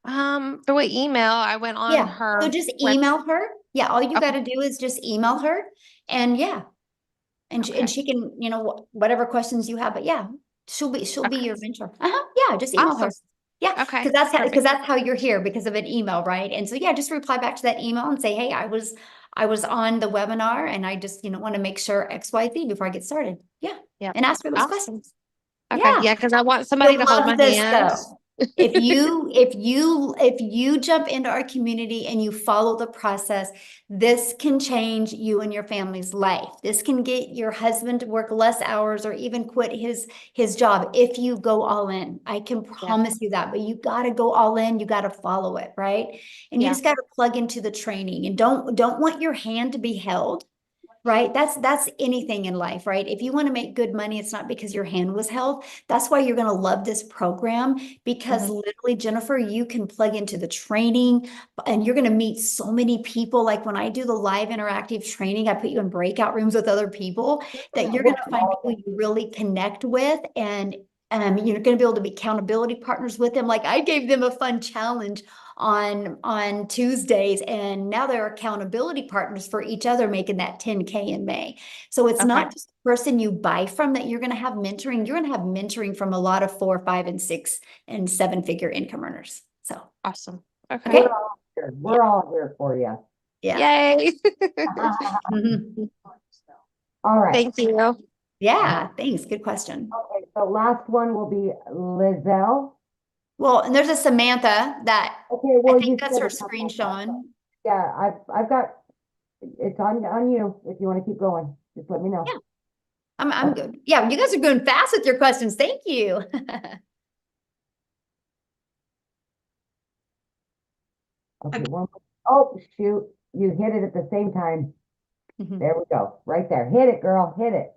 through an email, I went on Yeah, her so just web- email her. Yeah, all you Okay. got to do is just email her, and yeah, and Okay. she can, you know, whatever questions you have. But yeah, she'll be Okay. your mentor. Yeah, just email her. Awesome. Yeah, Okay. because Perfect. that's how you're here, because of an email, right? And so yeah, just reply back to that email and say, hey, I was on the webinar, and I just, you know, want to make sure XYZ before I get started. Yeah, Yeah. and ask her those Awesome. questions. Okay. Yeah. Yeah, because I want somebody You'll to hold my love this hand. though. If you jump into our community and you follow the process, this can change you and your family's life. This can get your husband to work less hours or even quit his job if you go all in. I can promise you that, but you got to go all in. You got to follow it, right? And you Yeah. just got to plug into the training, and don't want your hand to be held. Right? That's anything in life, right? If you want to make good money, it's not because your hand was held. That's why you're going to love this program, because literally, Jennifer, you can plug into the training and you're going to meet so many people. Like when I do the live interactive training, I put you in breakout rooms with other people that you're going to find people you really connect with, and you're going to be able to be accountability partners with them. Like I gave them a fun challenge on Tuesdays, and now they're accountability partners for each other, making that 10K in May. So it's not just the person you buy from that you're going to have mentoring. You're going to have mentoring from a lot of 4, 5, and 6 and 7-figure income earners. So awesome. Okay. Okay. We're all here for you. Yeah. Yay. All right. Thank you. Yeah. Thanks. Good question. Okay, so last one will be Lizelle. Well, and there's a Samantha that Okay, well, I think you that's said her a couple screen of times. showing. Yeah, I've got it's on you if you want to keep going. Just let me know. Yeah. I'm good. Yeah, you guys are going fast with your questions. Thank you. Okay, oh, shoot. You hit it at the same time. There we go. Right there. Hit it, girl. Hit it.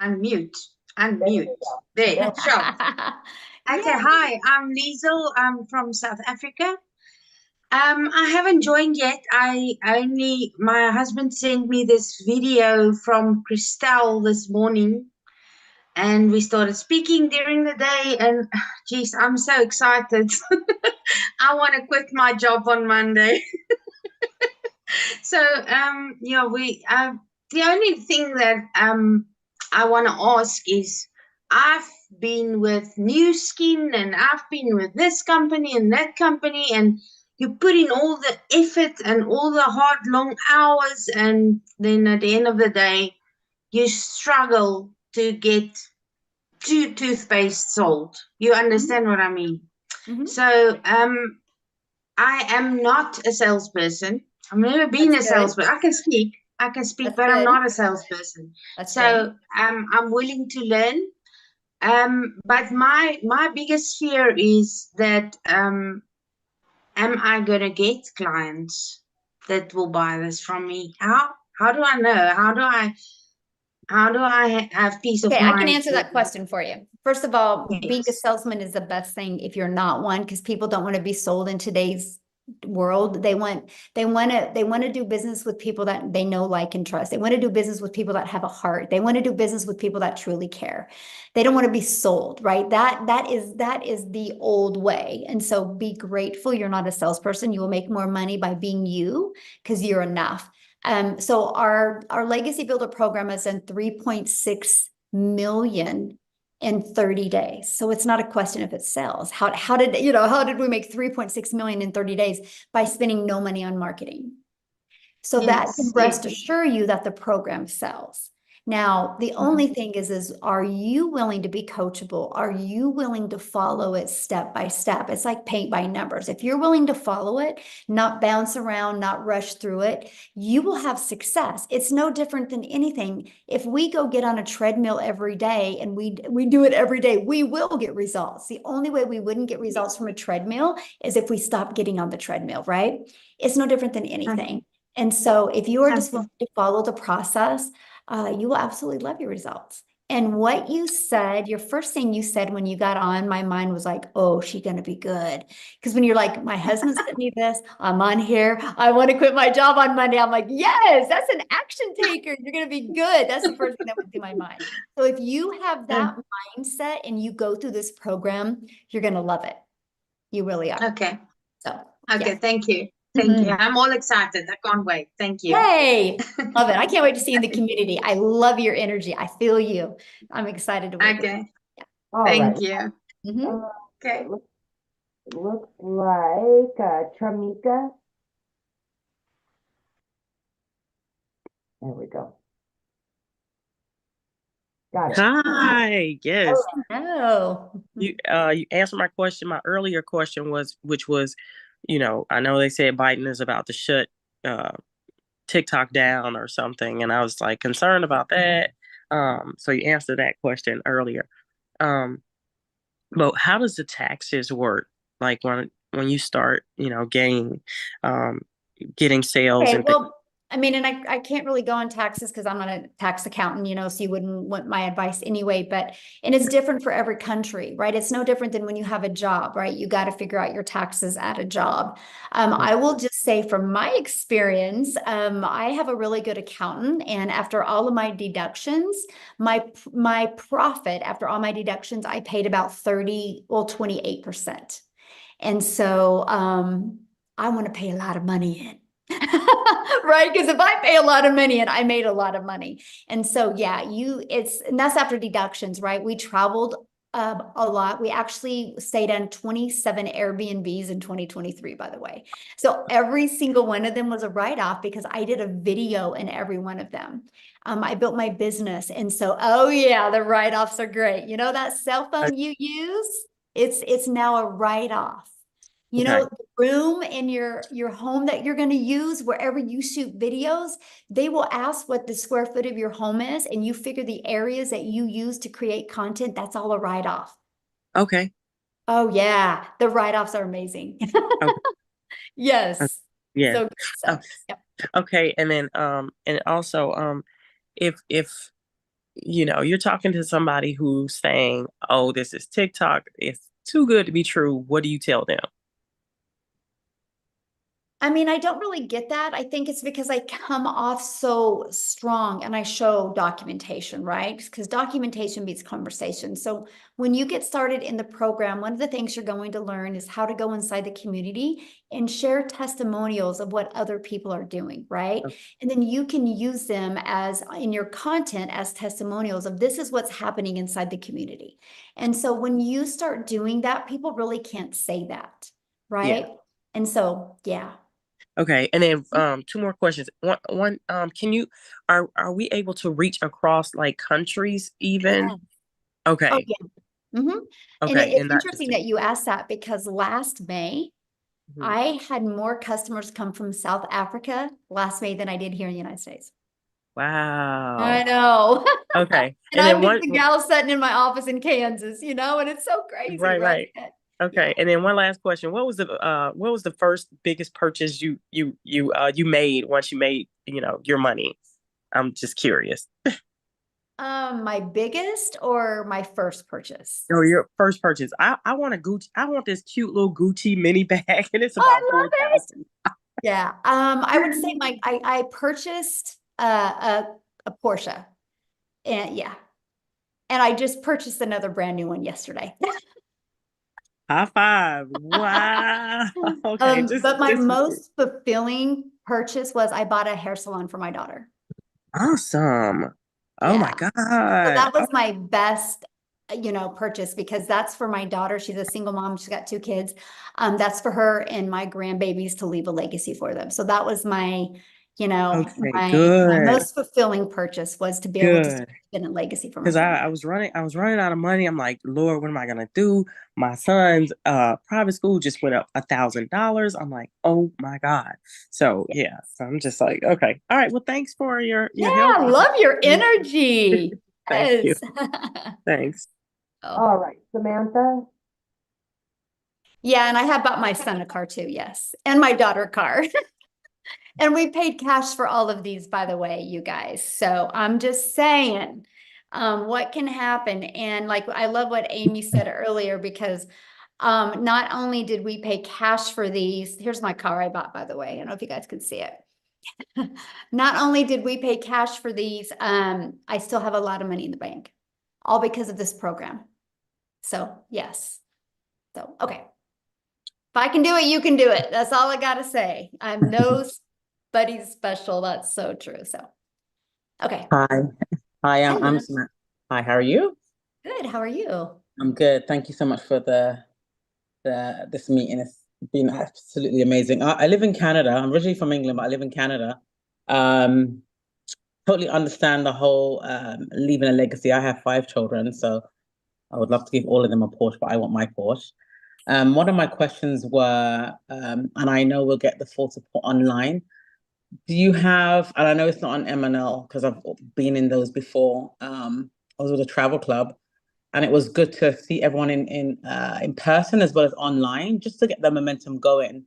Unmute. There, sure. Okay, hi, I'm Liesel. I'm from South Africa. I haven't joined yet. My husband sent me this video from Christelle this morning, and we started speaking during the day, and geez, I'm so excited. I want to quit my job on Monday. So, the only thing that I want to ask is, I've been with New Skin, and I've been with this company and that company, and you put in all the effort and all the hard, long hours, and then at the end of the day, you struggle to get 2 toothpaste sold. You understand what I mean? So, I am not a salesperson. I've never been a salesperson. I can speak, but I'm not a salesperson. So I'm willing to learn. But my biggest fear is that am I gonna get clients that will buy this from me? How do I know? How do I have peace of Okay, mind? I can answer that question for you. First of all, being a salesman is the best thing if you're not one, because people don't want to be sold in today's world. They want to do business with people that they know, like, and trust. They want to do business with people that have a heart. They want to do business with people that truly care. They don't want to be sold, right? That is the old way. And so be grateful you're not a salesperson. You will make more money by being you, because you're enough. So our Legacy Builder program is in 3.6 million in 30 days. So it's not a question if it sells. How did we make 3.6 million in 30 days? By spending no money on marketing. So that can rest assure you that the program sells. Now, the only thing is are you willing to be coachable? Are you willing to follow it step by step? It's like paint by numbers. If you're willing to follow it, not bounce around, not rush through it, you will have success. It's no different than anything. If we go get on a treadmill every day and we do it every day, we will get results. The only way we wouldn't get results from a treadmill is if we stop getting on the treadmill, right? It's no different than anything. And so if you are just willing to follow the process, you will absolutely love your results. And what you said, your first thing you said when you got on, my mind was like, oh, she's going to be good. Because when you're like, my husband sent me this, I'm on here, I want to quit my job on Monday. I'm like, yes, that's an action taker. You're going to be good. That's the first thing that went through my mind. So if you have that mindset and you go through this program, you're going to love it. You really are. Okay. So, okay. yeah. Thank you. Thank you. I'm all excited. I can't wait. Thank you. Hey, love it. I can't wait to see you in the community. I love your energy. I feel you. I'm excited to work with you. Okay. Yeah. All Thank right. you. Okay. Looks like Tramika. There we go. Got it. Hi, yes. Hello. You answered my question. My earlier question which was, I know they said Biden is about to shut TikTok down or something, and I was like concerned about that. So you answered that question earlier. But how does the taxes work? Like when you start, getting sales Okay, and things. well, I mean, and I can't really go on taxes because I'm not a tax accountant, so you wouldn't want my advice anyway, and it's different for every country, right? It's no different than when you have a job, right? You got to figure out your taxes at a job. I will just say from my experience, I have a really good accountant, and after all of my deductions, my profit after all my deductions, I paid about 28%. And so, I want to pay a lot of money in. Right? Because if I pay a lot of money and I made a lot of money. And so, yeah, and that's after deductions, right? We traveled a lot. We actually stayed on 27 Airbnbs in 2023, by the way. So every single one of them was a write-off because I did a video in every one of them. I built my business. And so, oh yeah, the write-offs are great. That cell phone you use, it's now a write-off. The room in your home that you're going to use, wherever you shoot videos, they will ask what the square foot of your home is, and you figure the areas that you use to create content, that's all a write-off. Okay. Oh yeah, the write-offs are amazing. Okay. Yes. Yeah. So, yep. Okay, and then and also if you're talking to somebody who's saying, oh, this is TikTok, it's too good to be true, what do you tell them? I mean, I don't really get that. I think it's because I come off so strong and I show documentation, right? Because documentation beats conversation. So when you get started in the program, one of the things you're going to learn is how to go inside the community and share testimonials of what other people are doing, right? And then you can use them as in your content as testimonials of this is what's happening inside the community. And so when you start doing that, people really can't say that, right? Yeah. And so, yeah. Okay, and then two more questions. One, are we able to reach across like countries even? Yeah. Okay. Oh, yeah. Mm-hmm. And Okay, it's interesting that you asked that because last May, I had more customers come from South Africa last May than I did here in the United States. Wow. I know. Okay. And I'm just the gal sitting in my office in Kansas, and it's so crazy, right? Okay, and then one last question: what was the first biggest purchase you made once you made your money? I'm just curious. My biggest or my first purchase? Oh, your first purchase. I want a Gucci. I want this cute little Gucci mini bag, and it's about $4,000. Yeah. I would say I purchased a Porsche, and yeah, and I just purchased another brand new one yesterday. High five. Wow. Okay. But my most fulfilling purchase was I bought a hair salon for my daughter. Awesome. Oh my God. So that was my best, purchase because that's for my daughter. She's a single mom. She's got 2 kids. That's for her and my grandbabies to leave a legacy for them. So that was my, You know, Okay, my good. most fulfilling purchase was to be able to Good. spend a legacy for my Because family. I was running out of money. I'm like, Lord, what am I gonna do? My son's private school just went up $1,000. I'm like, oh my God. So yeah. So I'm just like, okay. All right. Well, thanks for your Yeah, help. I love your energy. Thank you. Yes. Thanks. Oh. All right, Samantha. Yeah, and I have bought my son a car too, yes. And my daughter a car. And we paid cash for all of these, by the way, you guys. So I'm just saying, what can happen. And like, I love what Amy said earlier, because not only did we pay cash for these, here's my car I bought, by the way. I don't know if you guys can see it. Not only did we pay cash for these, I still have a lot of money in the bank, all because of this program. So yes. So, okay. If I can do it, you can do it. That's all I got to say. I'm nobody's special. That's so true. So, okay. Hi, I'm Hello. Samantha. Hi, how are you? Good. How are you? I'm good. Thank you so much for this meeting. It's been absolutely amazing. I live in Canada. I'm originally from England, but I live in Canada. Um, Totally understand the whole leaving a legacy. I have 5 children, so I would love to give all of them a Porsche, but I want my Porsche. One of my questions were, and I know we'll get the full support online. Do you have, and I know it's not on M&L because I've been in those before. I was with a travel club, and it was good to see everyone in person as well as online, just to get the momentum going.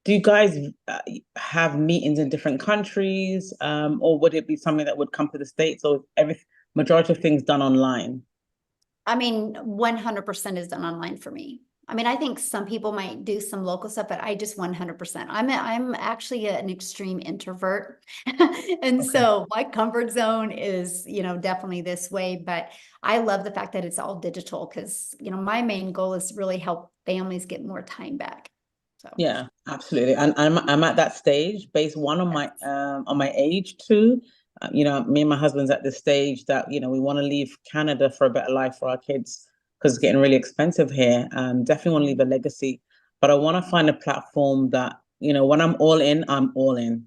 Do you guys have meetings in different countries, or would it be something that would come to the States, or every majority of things done online? I mean, 100% is done online for me. I mean, I think some people might do some local stuff, but I just 100%. I'm actually an extreme introvert. And so my comfort zone is, definitely this way, but I love the fact that it's all digital because, my main goal is to really help families get more time back. So Yeah, absolutely. And I'm at that stage based one on my age too. Me and my husband's at this stage that, we want to leave Canada for a better life for our kids because it's getting really expensive here. Definitely want to leave a legacy, but I want to find a platform that, when I'm all in, I'm all in,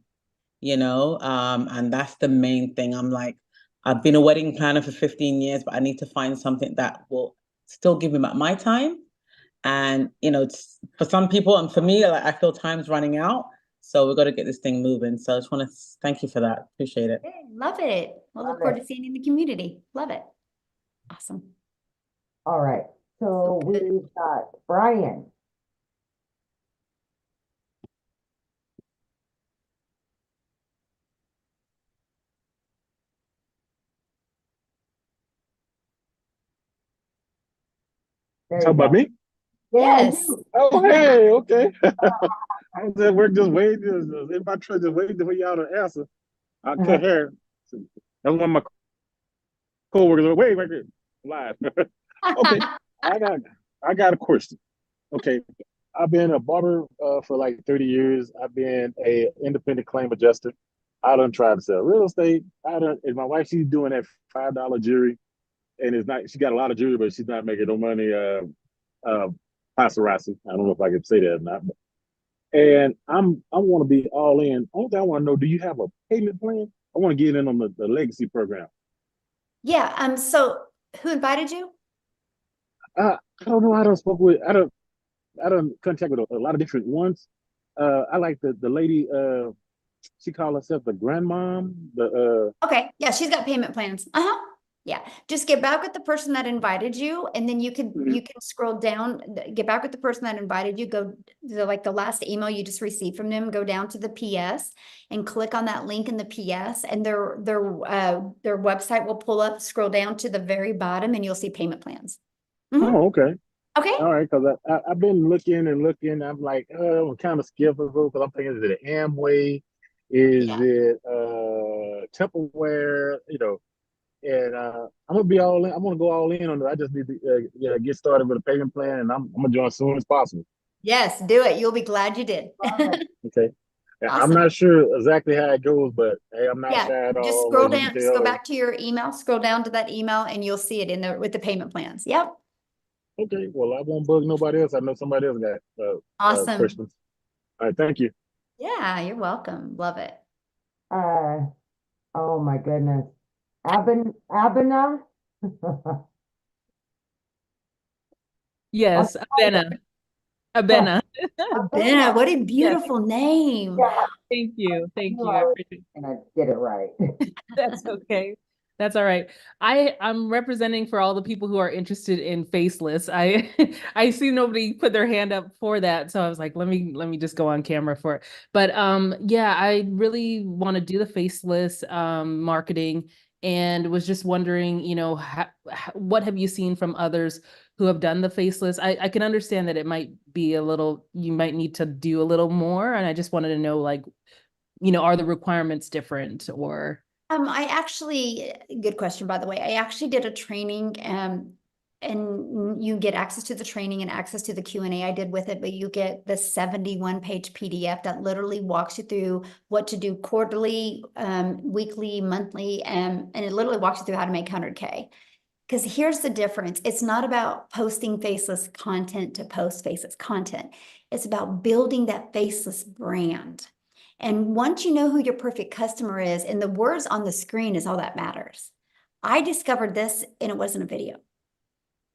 and that's the main thing. I'm like, I've been a wedding planner for 15 years, but I need to find something that will still give me back my time. And, it's for some people and for me, like, I feel time's running out. So we've got to get this thing moving. So I just want to thank you for that. Appreciate it. hey, love it. We'll look forward to seeing you in the community. Love it. Awesome. All right. So we've got Brian. There Talk about me? Yeah, Yes. you. Oh, hey, okay. I was at work just waiting, in my truck just waiting for y'all to answer. I cut hair. That's one of my coworkers. Wait, right there, live. Okay, I got a question. Okay, I've been a barber for like 30 years. I've been a independent claim adjuster. I done tried to sell real estate. And my wife, she's doing that $5 jewelry, and it's not. She got a lot of jewelry, but she's not making no money. Paparazzi. I don't know if I can say that or not. And I want to be all in. Only thing I want to know, do you have a payment plan? I want to get in on the legacy program. Yeah. So who invited you? I don't know. I don't contact with a lot of different ones. I like the lady. She called herself the grandmom. Okay. Yeah, she's got payment plans. Uh-huh. Yeah. Just get back with the person that invited you, and then you can scroll down, get back with the person that invited you, go to like the last email you just received from them, go down to the PS and click on that link in the PS, and their website will pull up, scroll down to the very bottom, and you'll see payment plans. Oh, okay. Okay. All right, because I've been looking and looking. I'm like, I'm kind of skeptical because I'm thinking, is it Amway? Is it Tupperware? And I'm gonna be all in. I'm gonna go all in on it. I just need to get started with a payment plan, and I'm gonna join as soon as possible. Yes, do it. You'll be glad you did. Okay. I'm Awesome. not sure exactly how it goes, but hey, I'm not Yeah, shy at all. just scroll down, just go back to your email, scroll down to that email, and you'll see it in there with the payment plans. Yep. Okay, well, I won't bug nobody else. I know somebody else got Awesome. questions. All right, thank you. Yeah, you're welcome. Love it. Oh my goodness. Abena? Yes, Abena. Abena. Abena, what a Yes. beautiful name. Yeah, Thank you. Thank you you. I are appreciate gonna get it right. That's okay. That's all right. I'm representing for all the people who are interested in faceless. I I see nobody put their hand up for that, so I was like, let me just go on camera for it. But yeah, I really want to do the faceless marketing, and was just wondering, what have you seen from others who have done the faceless? I can understand that it might be a little, you might need to do a little more, and I just wanted to know, like, are the requirements different or? I actually, good question, by the way. I actually did a training, and you get access to the training and access to the Q&A I did with it, but you get the 71-page PDF that literally walks you through what to do quarterly, weekly, monthly, and it literally walks you through how to make 100K. Because here's the difference. It's not about posting faceless content to post faceless content. It's about building that faceless brand. And once you know who your perfect customer is, and the words on the screen is all that matters. I discovered this and it wasn't a video.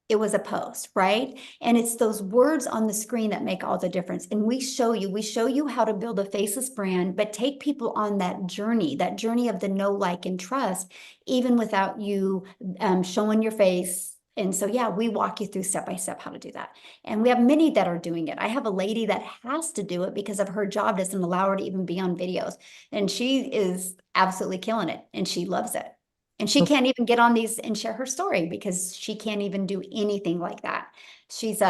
It was a post, right? And it's those words on the screen that make all the difference. And we show you how to build a faceless brand, but take people on that journey of the know, like, and trust, even without you showing your face. And so, yeah, we walk you through step by step how to do that. And we have many that are doing it. I have a lady that has to do it because of her job doesn't allow her to even be on videos. And she is absolutely killing it and she loves it. And she can't even get on these and share her story because she can't even do anything like that. She's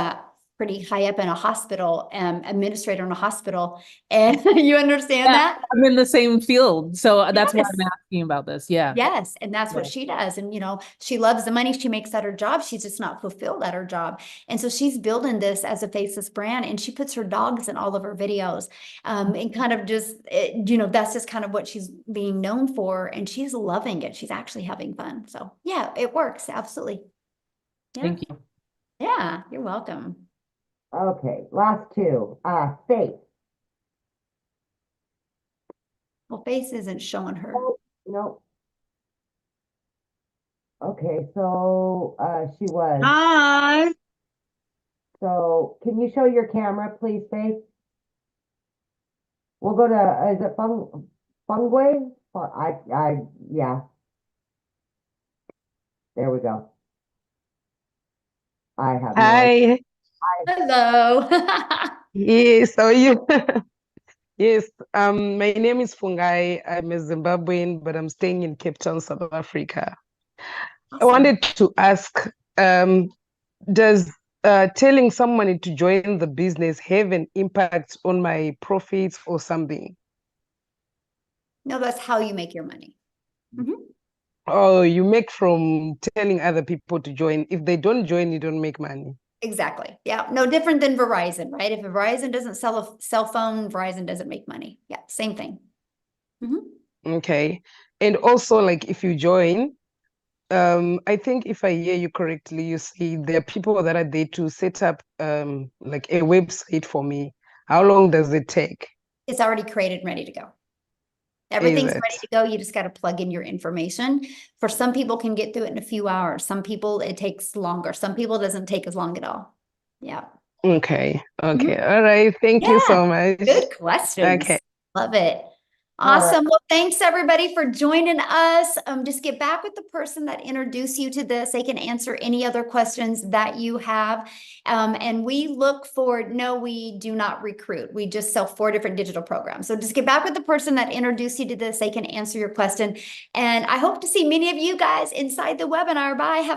pretty high up in a hospital, administrator in a hospital. And you understand that? I'm in the same field. So that's why I'm Yes. asking about this. Yeah. Yes, and that's what she does. And, she loves the money she makes at her job. She's just not fulfilled at her job. And so she's building this as a faceless brand, and she puts her dogs in all of her videos. And kind of just, that's just kind of what she's being known for. And she's loving it. She's actually having fun. So yeah, it works. Absolutely. Yeah. Thank you. Yeah, you're welcome. Okay, last two. Faith. Well, Face isn't showing her. Oh, no. Okay, so she was. Hi. So can you show your camera, please, Faith? We'll go to, is it Fungway? Yeah. There we go. I have no idea. Hi. Hello. Yes, how are you? Yes, my name is Fungai. I'm a Zimbabwean, but I'm staying in Cape Town, South Africa. I wanted to ask, does telling someone to join the business have an impact on my profits or something? No, that's how you make your money. Mm-hmm. Oh, you make from telling other people to join. If they don't join, you don't make money. Exactly. Yeah. No different than Verizon, right? If Verizon doesn't sell a cell phone, Verizon doesn't make money. Yeah. Same thing. Mm-hmm. Okay. And also, like, if you join, I think if I hear you correctly, you say there are people that are there to set up like a website for me. How long does it take? It's already created and ready to go. Everything's ready to go. You just got to plug in your information. For some people can get through it in a few hours. Some people it takes longer. Some people it doesn't take as long at all. Yeah. Okay. Okay. All right. Thank you so much. Good questions. Okay. Love it. Awesome. Well, thanks everybody for joining us. Just get back with the person that introduced you to this. They can answer any other questions that you have. And we look for, no, we do not recruit. We just sell 4 different digital programs. So just get back with the person that introduced you to this. They can answer your question. And I hope to see many of you guys inside the webinar. Bye. Have a